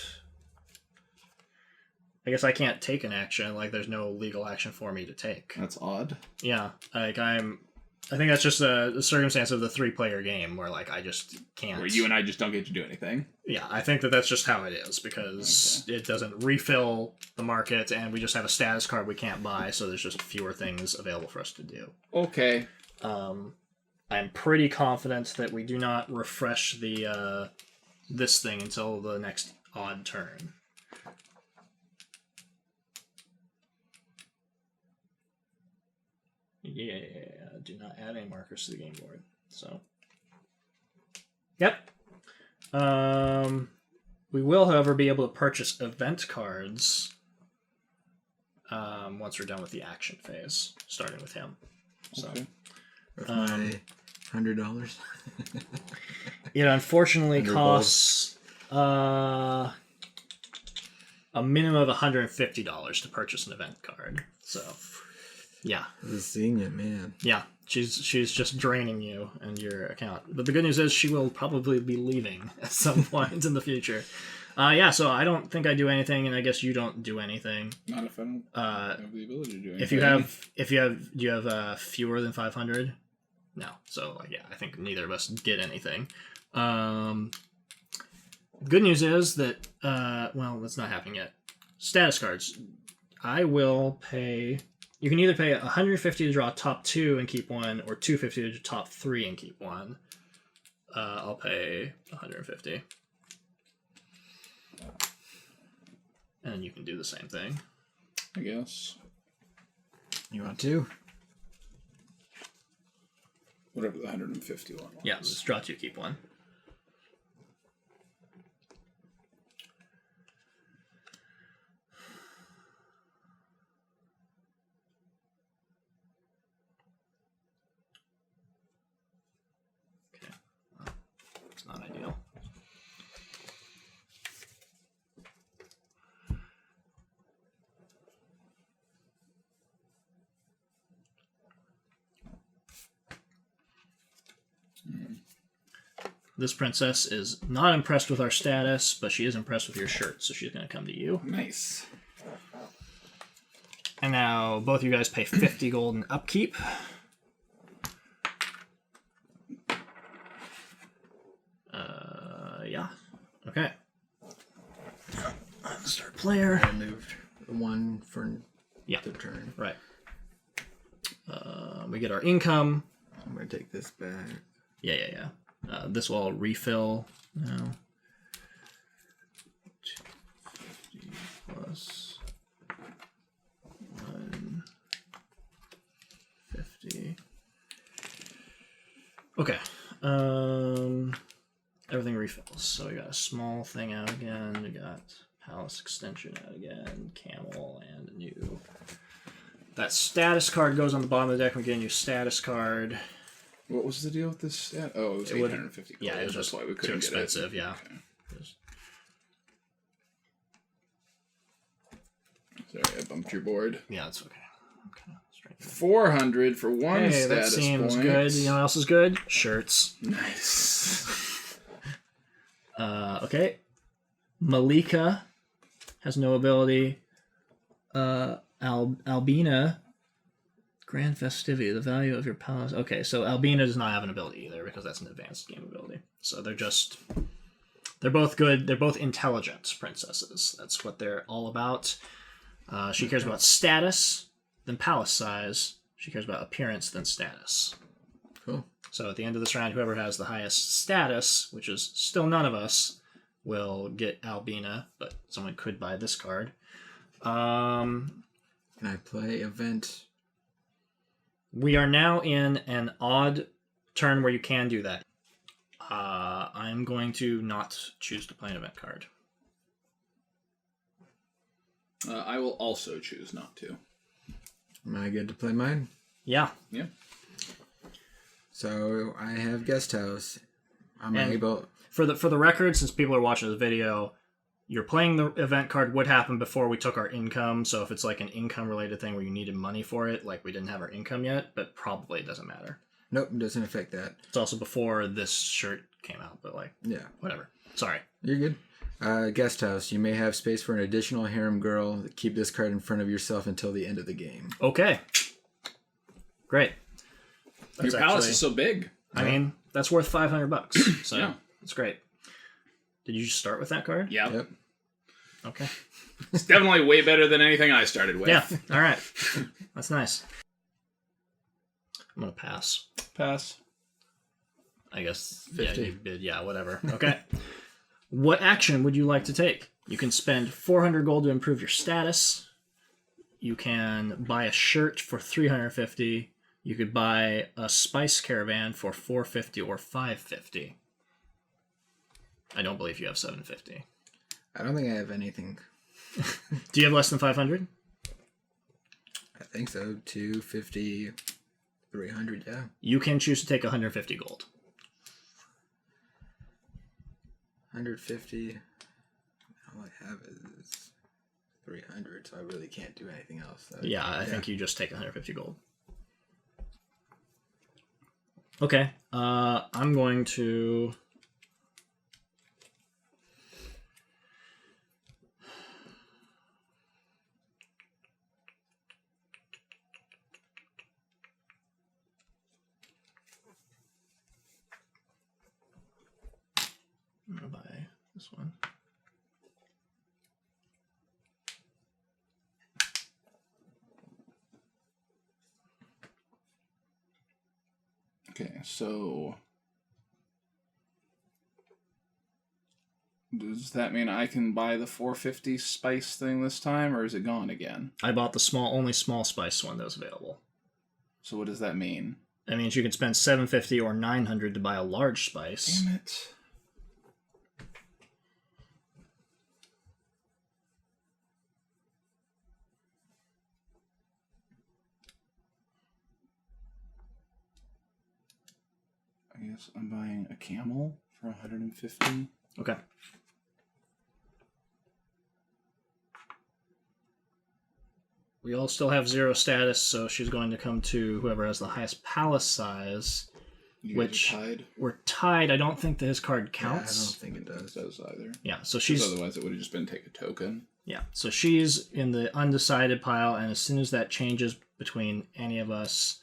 I guess I can't take an action. Like, there's no legal action for me to take. That's odd. Yeah, like I think that's just a circumstance of the 3-player game where, like, I just can't. Where you and I just don't get to do anything. Yeah, I think that that's just how it is because it doesn't refill the market, and we just have a status card we can't buy, so there's just fewer things available for us to do. Okay. I'm pretty confident that we do not refresh the this thing until the next odd turn. Yeah, do not add any markers to the game board. So, yep. We will, however, be able to purchase event cards once we're done with the action phase, starting with him. So, With my $100. it unfortunately 100 costs a minimum of $150 to purchase an event card. So, yeah. This is seeing it, man. Yeah. She's just draining you and your account. But the good news is she will probably be leaving at some point in the future. Yeah, so I don't think I do anything, and I guess you don't do anything. Not if I don't have the ability to do anything. Do you have fewer than 500? No. So yeah, I think neither of us get anything. Good news is that well, that's not happening yet. Status cards. I will pay. You can either pay 150 to draw top 2 and keep 1, or 250 to draw top 3 and keep 1. I'll pay 150. And you can do the same thing. I guess. You want to? Whatever the 150 one was. Yeah, just draw 2, keep 1. Okay. Well, it's not ideal. This princess is not impressed with our status, but she is impressed with your shirt, so she's going to come to you. Nice. And now both of you guys pay 50 gold in upkeep. Yeah. Okay. Start player. I moved the 1 for the turn. Right. We get our income. I'm going to take this back. Yeah. This will all refill now. 250 plus 150. Okay. Everything refills. So we got a small thing out again. We got palace extension out again. Camel and a new. That status card goes on the bottom of the deck. We get a new status card. What was the deal with this stat? Oh, it was 850 gold. Yeah, it was That's just why we too couldn't expensive, get it. yeah. Okay. Sorry, I bumped your board. Yeah, that's okay. 400 for one Hey, status that seems point. good. You know what else is good? Shirts. Nice. Okay. Malika has no ability. Albina, Grand Festivity, the value of your palace. Okay, so Albina does not have an ability either because that's an advanced game ability. So they're both good. They're both intelligent princesses. That's what they're all about. She cares about status, then palace size. She cares about appearance, then status. Cool. So at the end of this round, whoever has the highest status, which is still none of us, will get Albina, but someone could buy this card. Can I play event? We are now in an odd turn where you can do that. I'm going to not choose to play an event card. I will also choose not to. Am I good to play mine? Yeah. Yeah. So I have guest house. I'm able. For the record, since people are watching this video, you're playing the event card would happen before we took our income. So if it's like an income related thing where you needed money for it, like we didn't have our income yet, but probably it doesn't matter. Nope, it doesn't affect that. It's also before this shirt came out, but like, yeah, whatever. Sorry. You're good. Guest house. You may have space for an additional harem girl. Keep this card in front of yourself until the end of the game. Okay. Great. Your palace is so big. I mean, that's worth $500. So Yeah. it's great. Did you just start with that card? Yeah. Yep. Okay. It's definitely way better than anything I started with. Yeah. All right. That's nice. I'm gonna pass. Pass. I guess. 50. Yeah, you did. Yeah, whatever. Okay. What action would you like to take? You can spend 400 gold to improve your status. You can buy a shirt for 350. You could buy a spice caravan for 450 or 550. I don't believe you have 750. I don't think I have anything. Do you have less than 500? I think so. 250, 300, yeah. You can choose to take 150 gold. 150. All I have is 300, so I really can't do anything else. Yeah, I think you just take 150 gold. Okay. I'm going to. I'm gonna buy this one. Okay, so does that mean I can buy the 450 spice thing this time, or is it gone again? I bought the only small spice one that was available. So what does that mean? That means you can spend $750 or $900 to buy a large spice. Damn it. I guess I'm buying a camel for 150. Okay. We all still have 0 status, so she's going to come to whoever has the highest palace size. Which tied? We're tied. I don't think that his card counts. Yeah, I don't think it does. It does either. Yeah, so she's... Otherwise it would have just been take a token. Yeah, so she's in the undecided pile, and as soon as that changes between any of us,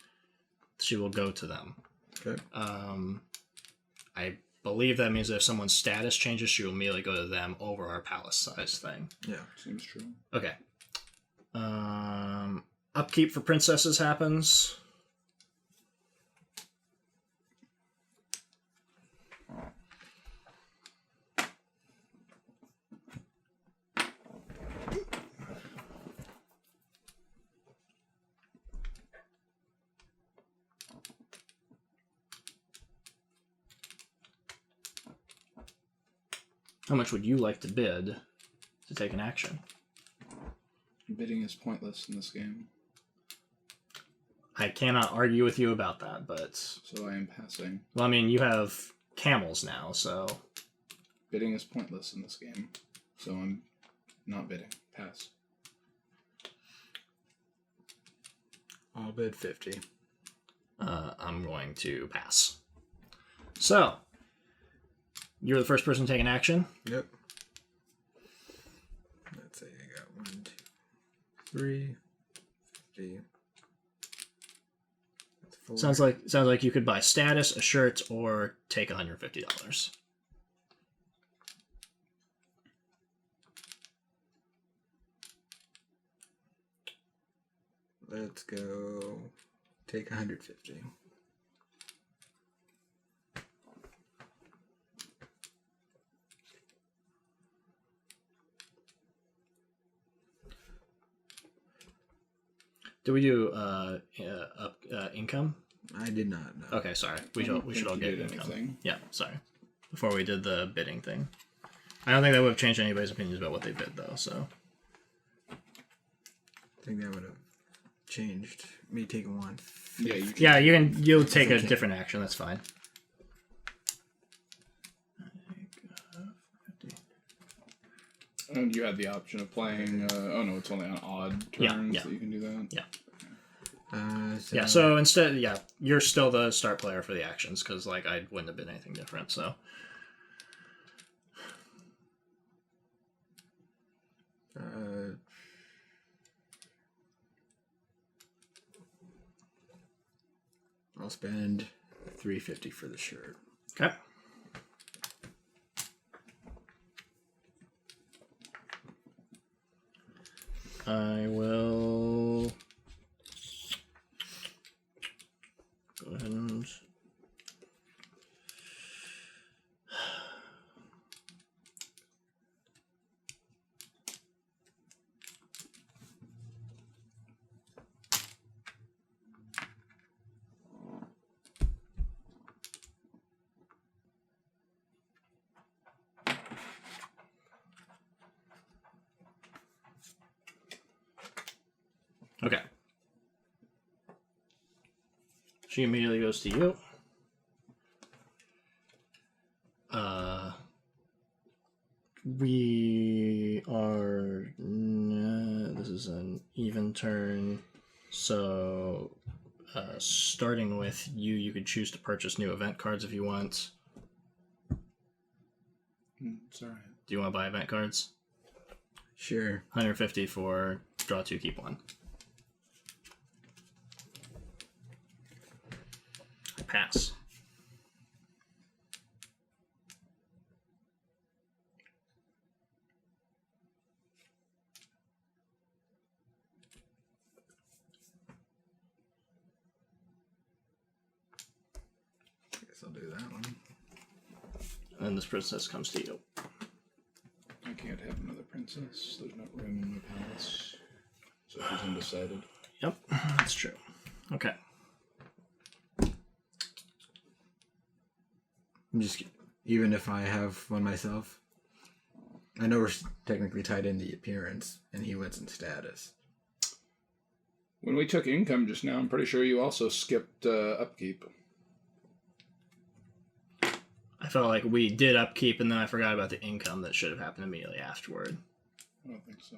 she will go to them. Okay. I believe that means that if someone's status changes, she will immediately go to them over our palace size thing. Yeah. Seems true. Okay. Upkeep for princesses happens. How much would you like to bid to take an action? Bidding is pointless in this game. I cannot argue with you about that, but... So I am passing. Well, I mean, you have camels now, so... Bidding is pointless in this game. So I'm not bidding. Pass. I'll bid 50. I'm going to pass. So, you're the first person to take an action. Yep. Let's see, I got 1, 2, 3, 50. That's 4. Sounds like you could buy status, a shirt, or take $150. Let's go take 150. Do we do income? I did not know. Okay, sorry. We should all get income. Anything. Yeah, sorry. Before we did the bidding thing. I don't think that would have changed anybody's opinions about what they bid, though, so... I think that would have changed me taking one. Yeah, you'll take a different action, that's fine. And you had the option of playing. Oh no, it's only on odd turns that you can do that. Yeah. So instead, you're still the start player for the actions because I wouldn't have been anything different. So. I'll spend $350 for the shirt. Okay. I will go ahead and okay. She immediately goes to you. We are... this is an even turn, so Starting with you, you could choose to purchase new event cards if you want. It's all right. Do you want to buy event cards? Sure. 150 for draw 2, keep 1. Pass. Guess I'll do that one. And then this princess comes to you. I can't have another princess. There's no room in my palace. So she's undecided. Yep, that's true. Okay. I'm just even if I have one myself. I know we're technically tied in the appearance, and he wins in status. When we took income just now, I'm pretty sure you also skipped upkeep. I felt like we did upkeep, and then I forgot about the income that should have happened immediately afterward. I don't think so.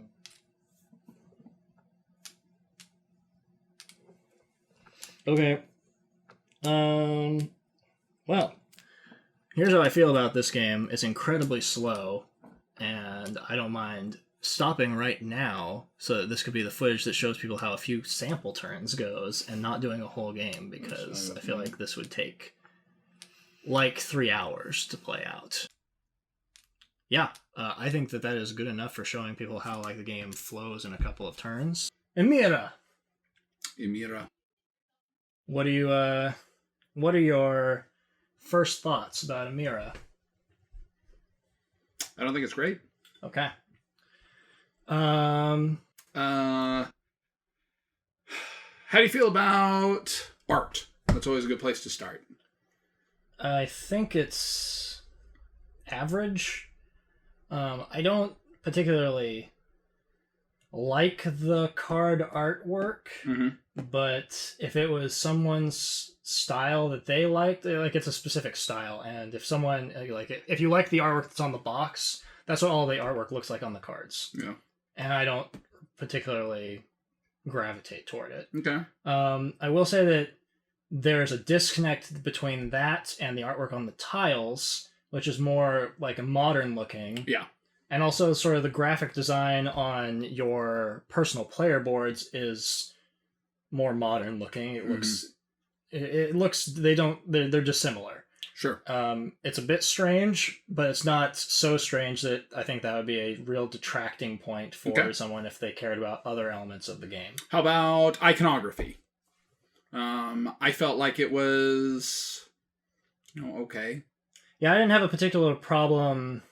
Okay. Well, here's how I feel about this game. It's incredibly slow, and I don't mind stopping right now so that this could be the footage that shows people how a few sample turns goes and not doing a whole game, because I feel like this would take like 3 hours to play out. Yeah, I think that is good enough for showing people how like the game flows in a couple of turns. Emira, what are your first thoughts about Emira? I don't think it's great. Okay. How do you feel about art? That's always a good place to start. I think it's average. I don't particularly like the card artwork, but if it was someone's style that they liked, like it's a specific style, and if someone if you like the artwork that's on the box, that's what all the artwork looks like on the cards. Yeah. And I don't particularly gravitate toward it. Okay. I will say that there's a disconnect between that and the artwork on the tiles, which is more like a modern looking. Yeah. And also sort of the graphic design on your personal player boards is more modern looking. It looks they're just similar. Sure. It's a bit strange, but it's not so strange that I think that would be a real detracting point for someone if they cared about other elements of the game. How about iconography? I felt like it was, okay. Yeah, I didn't have a particular problem,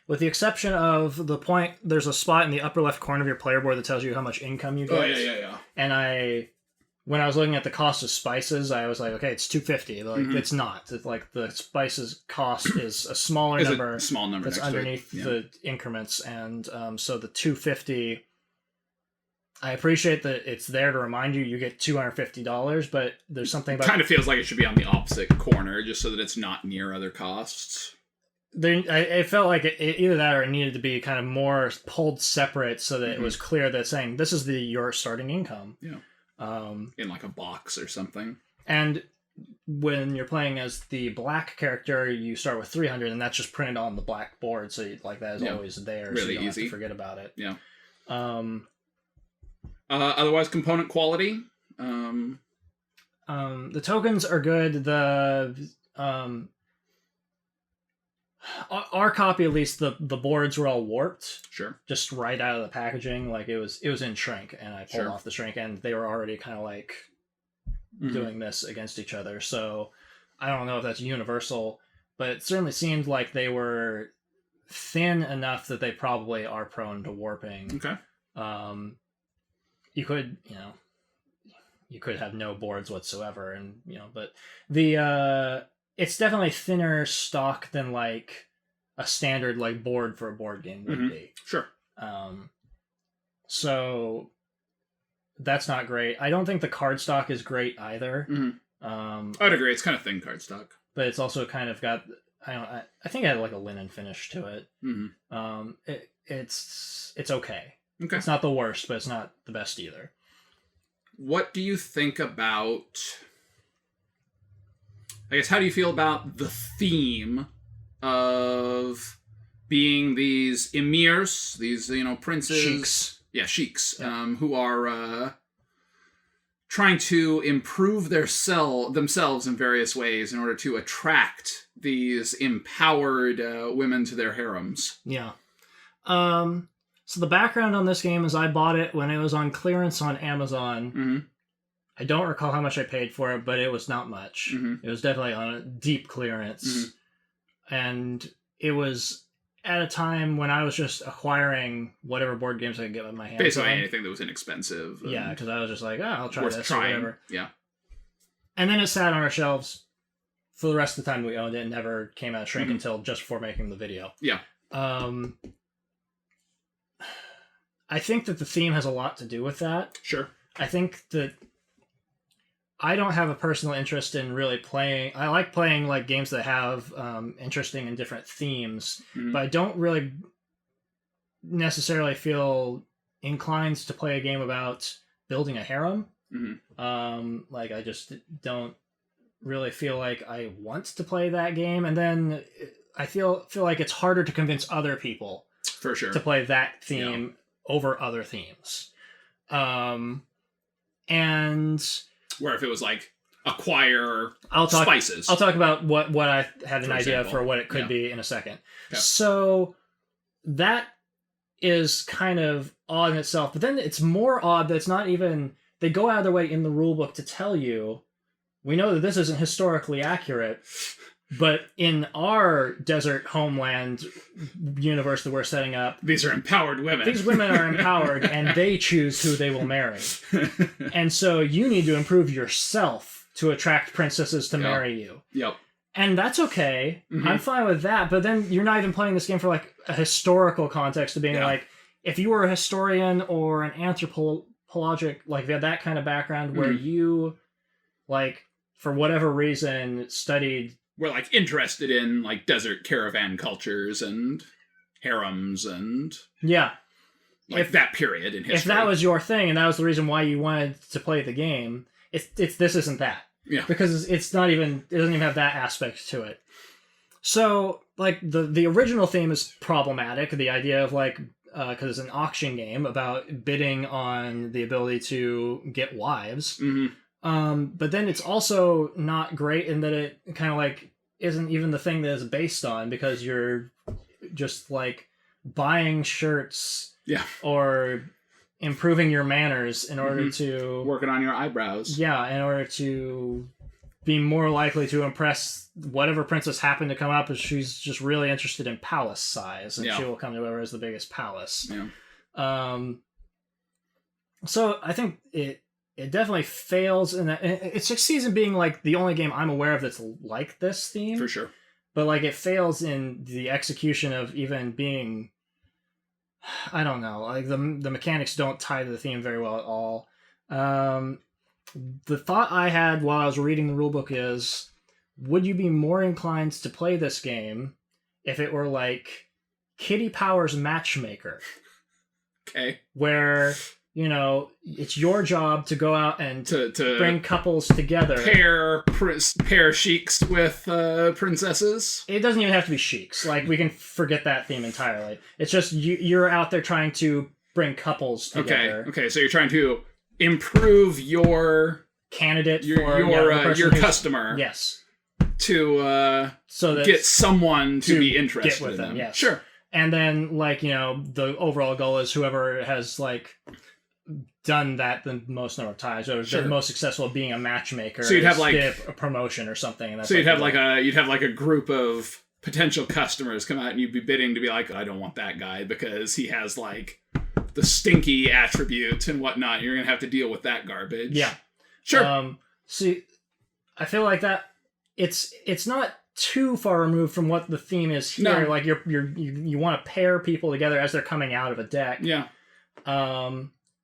with the exception of the point. There's a spot in the upper left corner of your player board that tells you how much income you get. Oh yeah. And when I was looking at the cost of spices, I was like, okay, it's $250. Like it's not. It's like the spices cost is a smaller number. A small number that's underneath the increments, and so the $250. I appreciate that it's there to remind you get $250, but there's something about... Kind of feels like it should be on the opposite corner, just so that it's not near other costs. It felt like either that or it needed to be kind of more pulled separate so that it was clear that saying, this is your starting income. Yeah. In like a box or something. And when you're playing as the black character, you start with 300, and that's just printed on the black board, so that is always there, really so you don't easy. have to forget about it. Yeah. Otherwise, component quality. The tokens are good. Our copy, at least, the boards were all warped. Sure. Just right out of the packaging, like it was in shrink, and I pulled off the shrink, and they were already kind of like doing this against each other. So I don't know if that's universal, but it certainly seemed like they were thin enough that they probably are prone to warping. Okay. You could have no boards whatsoever, and but the it's definitely thinner stock than like a standard like board for a board game would be. Sure. So that's not great. I don't think the card stock is great either. I'd agree. It's kind of thin card stock, but it's also kind of got I think it had like a linen finish to it. It's okay. Okay. It's not the worst, but it's not the best either. what do you think about... I guess, how do you feel about the theme of being these emirs, these, princes... Sheiks. Yeah, sheiks, who are trying to improve themselves in various ways in order to attract these empowered women to their harems. Yeah. So the background on this game is I bought it when it was on clearance on Amazon. Mm-hmm. I don't recall how much I paid for it, but it was not much. Mm-hmm. It was definitely on a deep clearance. Mm-hmm. And it was at a time when I was just acquiring whatever board games I could get with my hands Basically on. anything that was inexpensive. Yeah, because I was just like, I'll try worth this trying. or whatever. Yeah. And then it sat on our shelves for the rest of the time we owned it and never came out of shrink until just before making the video. Yeah. I think that the theme has a lot to do with that. Sure. I think that I don't have a personal interest in really playing. I like playing like games that have interesting and different themes, but I don't really necessarily feel inclined to play a game about building a harem. Like I just don't really feel like I want to play that game, and then I feel like it's harder to convince other people for sure to play that theme over other themes. And where if it was like acquire spices. I'll talk about what I had an idea for what it could be in a second. Okay. So that is kind of odd in itself, but then it's more odd that it's not even... They go out of their way in the rulebook to tell you, we know that this isn't historically accurate, but in our desert homeland universe that we're setting up... These are empowered women. These women are empowered, and they choose who they will marry. And so you need to improve yourself to attract princesses to marry you. Yep. And that's okay. I'm fine with that, but then you're not even playing this game for like a historical context of being like, if you were a historian or an anthropologic, like if you had that kind of background where you, like, for whatever reason, studied... We're like interested in like desert caravan cultures and harems and like that period in history. If that was your thing and that was the reason why you wanted to play the game, this isn't that. Yeah. Because it doesn't even have that aspect to it. So like the original theme is problematic. The idea of like because it's an auction game about bidding on the ability to get wives. But then it's also not great in that it kind of like isn't even the thing that it's based on, because you're just like buying shirts or improving your manners in order to... Working on your eyebrows. Yeah, in order to be more likely to impress whatever princess happened to come up, as she's just really interested in palace size, and she will come to whoever has the biggest palace. Yeah. So I think it definitely fails in that. It succeeds in being like the only game I'm aware of that's like this theme. For sure. But like it fails in the execution of even being... I don't know. Like the mechanics don't tie to the theme very well at all. The thought I had while I was reading the rulebook is, would you be more inclined to play this game if it were like Kitty Powers Matchmaker? Okay. Where... You know, it's your job to go out and to bring couples together. Pair sheiks with princesses. It doesn't even have to be sheiks. Like, we can forget that theme entirely. It's just you're out there trying to bring couples together. Okay. So you're trying to improve your candidate your customer. Yes. To so that get someone to be interested with in them. Yes. Sure. And then, like, you know, the overall goal is whoever has like done that the most number of times, or the most successful at being a matchmaker. So you'd have like a promotion or something. And that's so you'd have like a group of potential customers come out, and you'd be bidding to be like, I don't want that guy because he has like the stinky attributes and whatnot. You're gonna have to deal with that garbage. Yeah, sure. See, I feel like that it's not too far removed from what the theme is here. No. Like you want to pair people together as they're coming out of a deck. Yeah.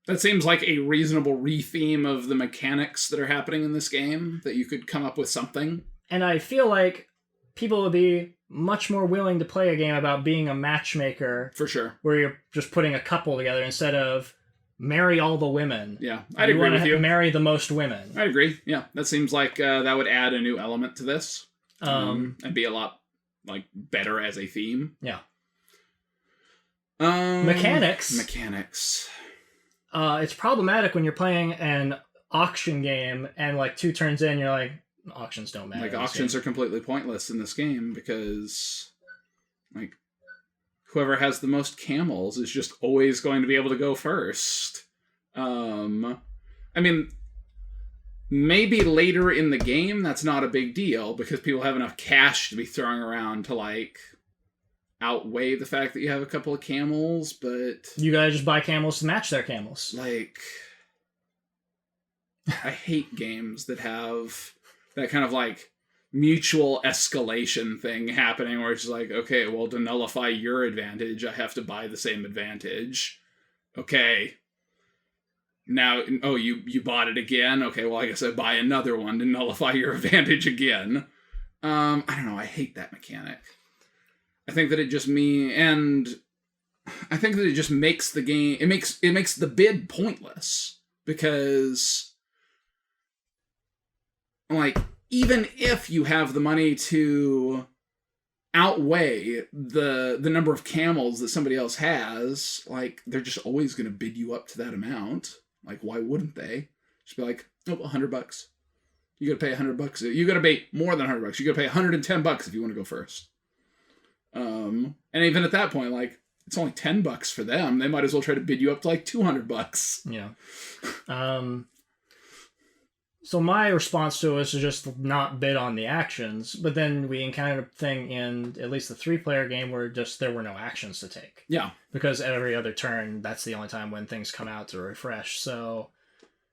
That seems like a reasonable re-theme of the mechanics that are happening in this game, that you could come up with something. And I feel like people would be much more willing to play a game about being a matchmaker. For sure. Where you're just putting a couple together instead of marry all the women. Yeah, I'd You agree want with to you. marry the most women. I'd agree. Yeah, that seems like that would add a new element to this. And be a lot like better as a theme. Yeah. Mechanics. It's problematic when you're playing an auction game and like 2 turns in, you're like, auctions don't matter. Like auctions are completely pointless in this game because like whoever has the most camels is just always going to be able to go first. I mean, maybe later in the game that's not a big deal because people have enough cash to be throwing around to like outweigh the fact that you have a couple of camels, but you gotta just buy camels to match their camels. like I hate games that have that kind of like mutual escalation thing happening where it's like, okay, well, to nullify your advantage, I have to buy the same advantage. Okay. Now, oh, you bought it again? Okay, well, I guess I buy another one to nullify your advantage again. I don't know, I hate that mechanic. I think that it just I think that it just makes the game, it makes the bid pointless because like even if you have the money to outweigh the number of camels that somebody else has, like they're just always going to bid you up to that amount. Like why wouldn't they? Just be like, oh, $100. You got to pay $100. You got to pay more than $100. You got to pay $110 if you want to go first. And even at that point, like it's only $10 for them. They might as well try to bid you up to like $200. Yeah. So my response to it was to just not bid on the actions, but then we encountered a thing in at least the 3-player game where just there were no actions to take. Yeah. Because every other turn, that's the only time when things come out to refresh. So,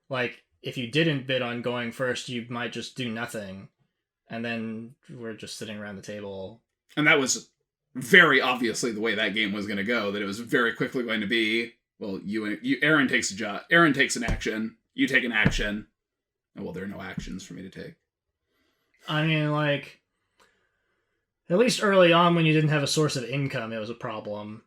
like, if you didn't bid on going first, you might just do nothing. And then we're just sitting around the table. And that was very obviously the way that game was going to go, that it was very quickly going to be, well, Aaron takes a job, Aaron takes an action, you take an action. Oh, well, there are no actions for me to take. I mean, like, at least early on when you didn't have a source of income, it was a problem.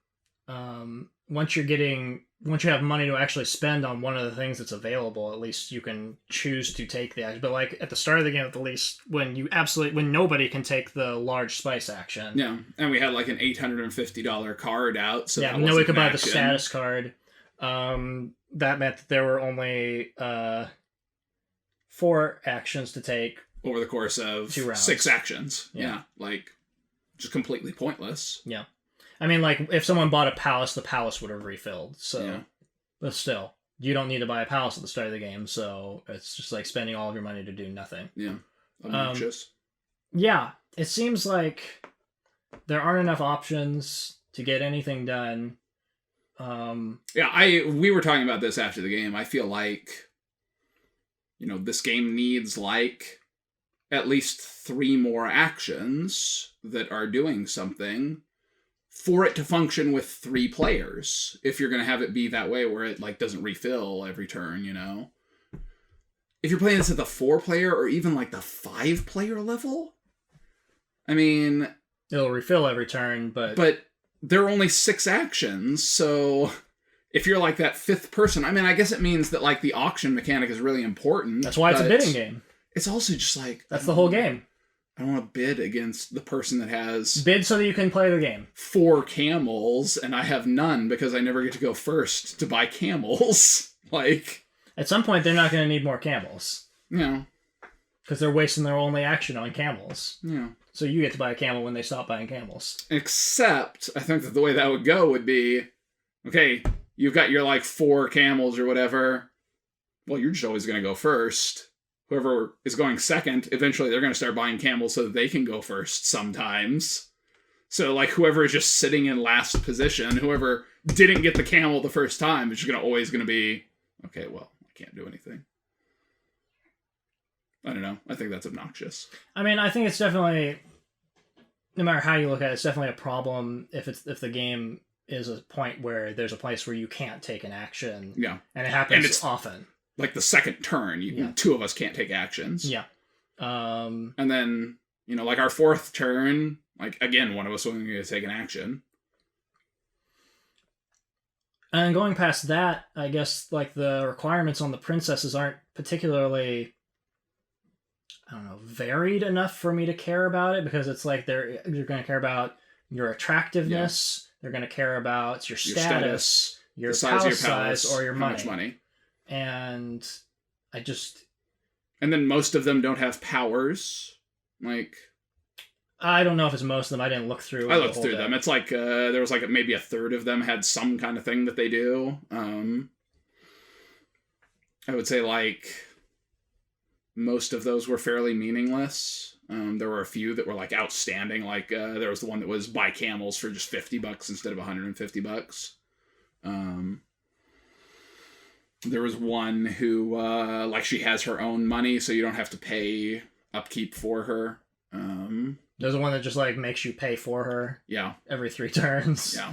Once you have money to actually spend on one of the things that's available, at least you can choose to take the action. But like at the start of the game, at the least, when nobody can take the large spice action. Yeah, and we had like an $850 card out, so yeah, nobody could buy the status card. That meant that there were only 4 actions to take over the course of 2 rounds. 6 actions. Yeah, like just completely pointless. Yeah. I mean, like, if someone bought a palace, the palace would have refilled. So, yeah. But still, you don't need to buy a palace at the start of the game, so it's just like spending all of your money to do nothing. Yeah. Obnoxious. Yeah. It seems like there aren't enough options to get anything done. We were talking about this after the game. I feel like, this game needs like at least 3 more actions that are doing something for it to function with 3 players. If you're going to have it be that way where it like doesn't refill every turn, If you're playing this at the 4-player or even like the 5-player level, I mean, it'll refill every turn, but there are only 6 actions, so if you're like that 5th person, I mean, I guess it means that like the auction mechanic is really important. That's why it's a bidding game. It's also just like, that's the whole game. I don't want to bid against the person that has... Bid so that you can play the game. 4 camels, and I have none because I never get to go first to buy camels. Like... At some point, they're not going to need more camels. Yeah. Because they're wasting their only action on camels. Yeah. So you get to buy a camel when they stop buying camels. Except, I think that the way that would go would be, okay, you've got your like 4 camels or whatever. Well, you're just always going to go first. Whoever is going second, eventually they're going to start buying camels so that they can go first sometimes. So, like, whoever is just sitting in last position, whoever didn't get the camel the first time, is just always going to be, okay, well, I can't do anything. I don't know. I think that's obnoxious. I mean, I think it's definitely, no matter how you look at it, it's definitely a problem if the game is a point where there's a place where you can't take an action. Yeah. And it happens often. Like the second turn, 2 of us can't take actions. Yeah. And then, like our 4th turn, like again, one of us wasn't going to take an action. And going past that, I guess like the requirements on the princesses aren't particularly, I don't know, varied enough for me to care about it, because it's like you're going to care about your attractiveness, they're going to care about your status, your the size of your palace, or your how money. much money. And and then most of them don't have powers. Like, I don't know if it's most of them. I didn't look through. I looked through them. It's like there was like maybe a third of them had some kind of thing that they do. I would say like most of those were fairly meaningless. There were a few that were like outstanding. Like there was the one that was buy camels for just $50 instead of $150. There was one who like she has her own money, so you don't have to pay upkeep for her. There's one that just like makes you pay for her. Yeah. Every 3 turns. Yeah.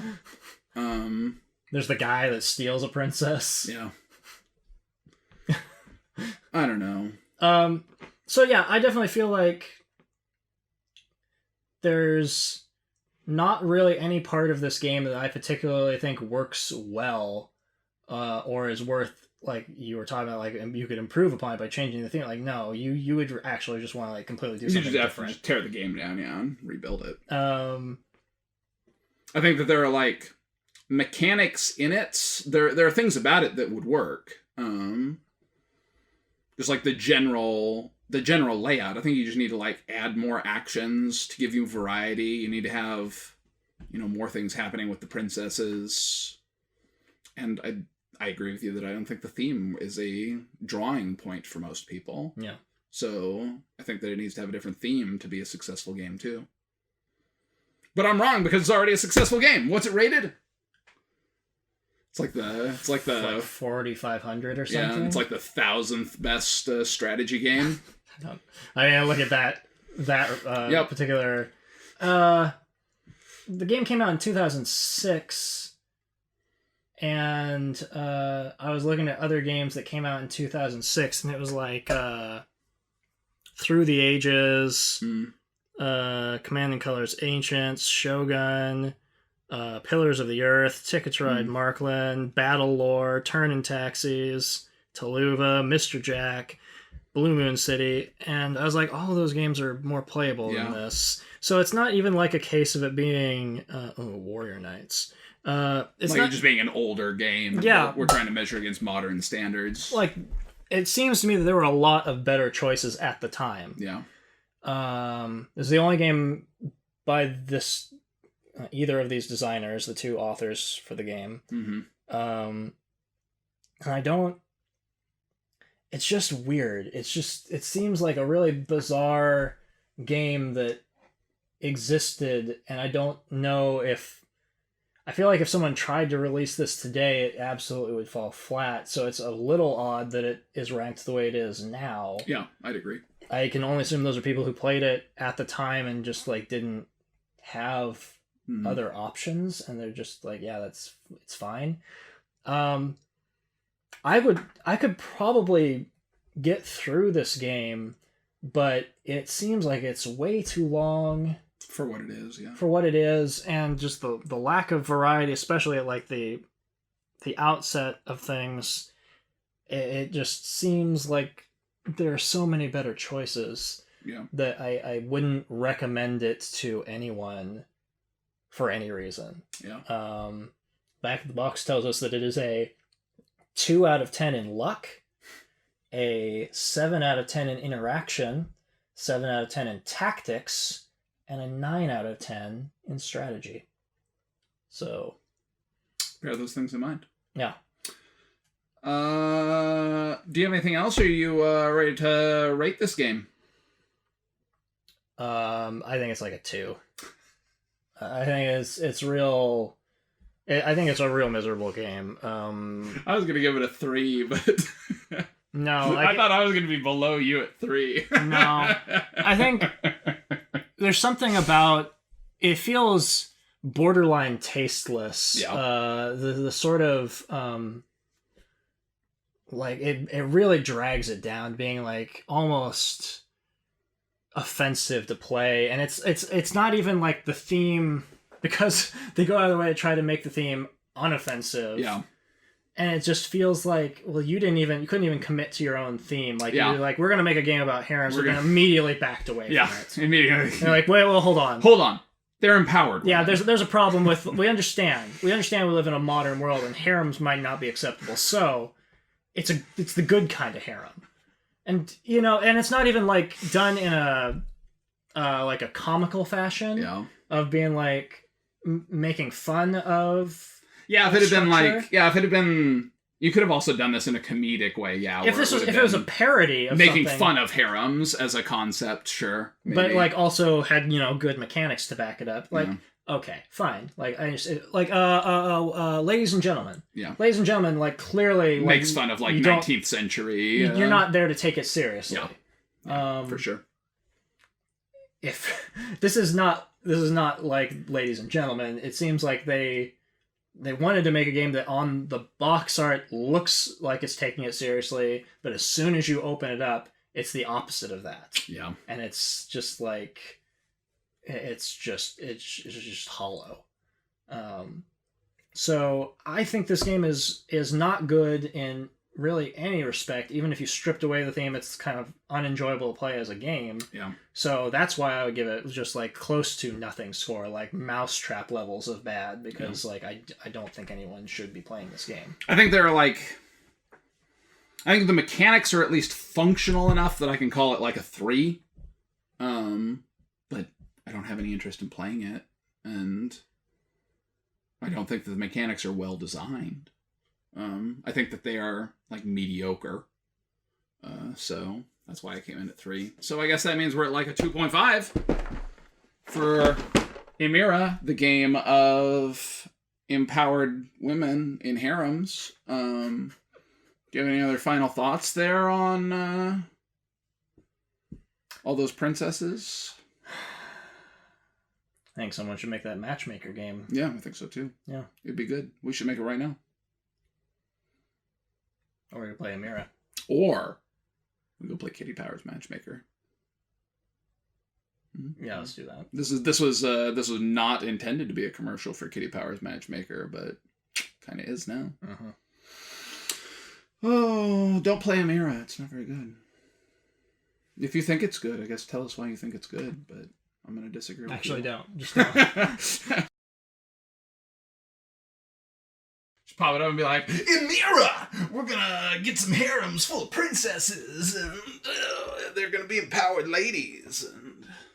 There's the guy that steals a princess. Yeah. I don't know. So yeah, I definitely feel like there's not really any part of this game that I particularly think works well, or is worth, like you were talking about, like you could improve upon it by changing the theme. Like, no, you would actually just want to like completely do something different. Just tear the game down, and rebuild it. I think that there are like mechanics in it. There are things about it that would work. Just like the general layout. I think you just need to like add more actions to give you variety. You need to have, more things happening with the princesses. And I agree with you that I don't think the theme is a drawing point for most people. Yeah. So I think that it needs to have a different theme to be a successful game too. But I'm wrong, because it's already a successful game. What's it rated? It's like 4,500 or something. Yeah, it's like the 1,000th best strategy game. I mean, look at that particular. The game came out in 2006, and I was looking at other games that came out in 2006, and it was like Through the Ages, Command and Colors Ancients, Shogun, Pillars of the Earth, Ticket to Ride Markland, Battle Lore, Turn and Taxis, Toluva, Mr. Jack, Blue Moon City, and I was like, all of those games are more playable than this. So it's not even like a case of it being Warrior Knights. It's like not just being an older game. Yeah, we're trying to measure against modern standards. Like, it seems to me that there were a lot of better choices at the time. Yeah. This is the only game by this either of these designers, the 2 authors for the game. And I don't. It's just weird. It seems like a really bizarre game that existed, and I don't know if. I feel like if someone tried to release this today, it absolutely would fall flat. So it's a little odd that it is ranked the way it is now. Yeah, I'd agree. I can only assume those are people who played it at the time and just like didn't have other options, and they're just like, yeah, it's fine. I could probably get through this game, but it seems like it's way too long for what it is. Yeah, for what it is, and just the lack of variety, especially at like the outset of things. It just seems like there are so many better choices. Yeah, that I wouldn't recommend it to anyone for any reason. Yeah. Back of the Box tells us that it is a 2 out of 10 in luck, a 7 out of 10 in interaction, 7 out of 10 in tactics, and a 9 out of 10 in strategy. So, bear those things in mind. Yeah. Do you have anything else, or are you ready to rate this game? I think it's like a 2. I think it's real. I think it's a real miserable game. I was gonna give it a 3, but no, I thought I was gonna be below you at 3. No, I think there's something about it feels borderline tasteless. Yeah. The sort of like it really drags it down, being like almost offensive to play, and it's not even like the theme, because they go out of the way to try to make the theme unoffensive. Yeah. And it just feels like, well, you couldn't even commit to your own theme. Like, Yeah. you're like, we're going to make a game about harems. We're going to immediately backed away from it. Immediately. They're like, wait, well, hold on. Hold on. They're empowered. Yeah, women. there's a problem with, we understand we live in a modern world and harems might not be acceptable. So it's the good kind of harem. And, and it's not even like done in a like a comical fashion Yeah. of being like making fun of. Yeah, if it had been structure. you could have also done this in a comedic way. Yeah. If it was a parody of making something, fun of harems as a concept, sure. Maybe. but like also had good mechanics to back it up. Like, Yeah. okay, fine. Like I just ladies and gentlemen. Yeah. Ladies and gentlemen, like clearly makes fun of like you don't- 19th century. You're not there to take it seriously. Yeah. For sure. If this is not like ladies and gentlemen, it seems like they wanted to make a game that on the box art looks like it's taking it seriously, but as soon as you open it up, it's the opposite of that. Yeah. And it's just like it's just hollow. So I think this game is not good in really any respect. Even if you stripped away the theme, it's kind of unenjoyable to play as a game. Yeah. So that's why I would give it just like close to nothing score, like mousetrap levels of bad, because like I don't think anyone should be playing this game. I think the mechanics are at least functional enough that I can call it like a 3. But I don't have any interest in playing it, and I don't think that the mechanics are well designed. I think that they are like mediocre. So that's why I came in at 3. So I guess that means we're at like a 2.5 for Emira, the game of empowered women in harems. Do you have any other final thoughts there on all those princesses? I think someone should make that matchmaker game. Yeah, I think so too. Yeah. It'd be good. We should make it right now. Or we could play Emira. Or we go play Kitty Powers Matchmaker. Yeah, let's do that. This was not intended to be a commercial for Kitty Powers Matchmaker, but kind of is now. Uh-huh. Oh, don't play Emira. It's not very good. If you think it's good, I guess tell us why you think it's good, but I'm going to disagree with Actually, you. don't. Just don't. Just pop it up and be like, Emira! We're gonna get some harems full of princesses, and they're gonna be empowered ladies.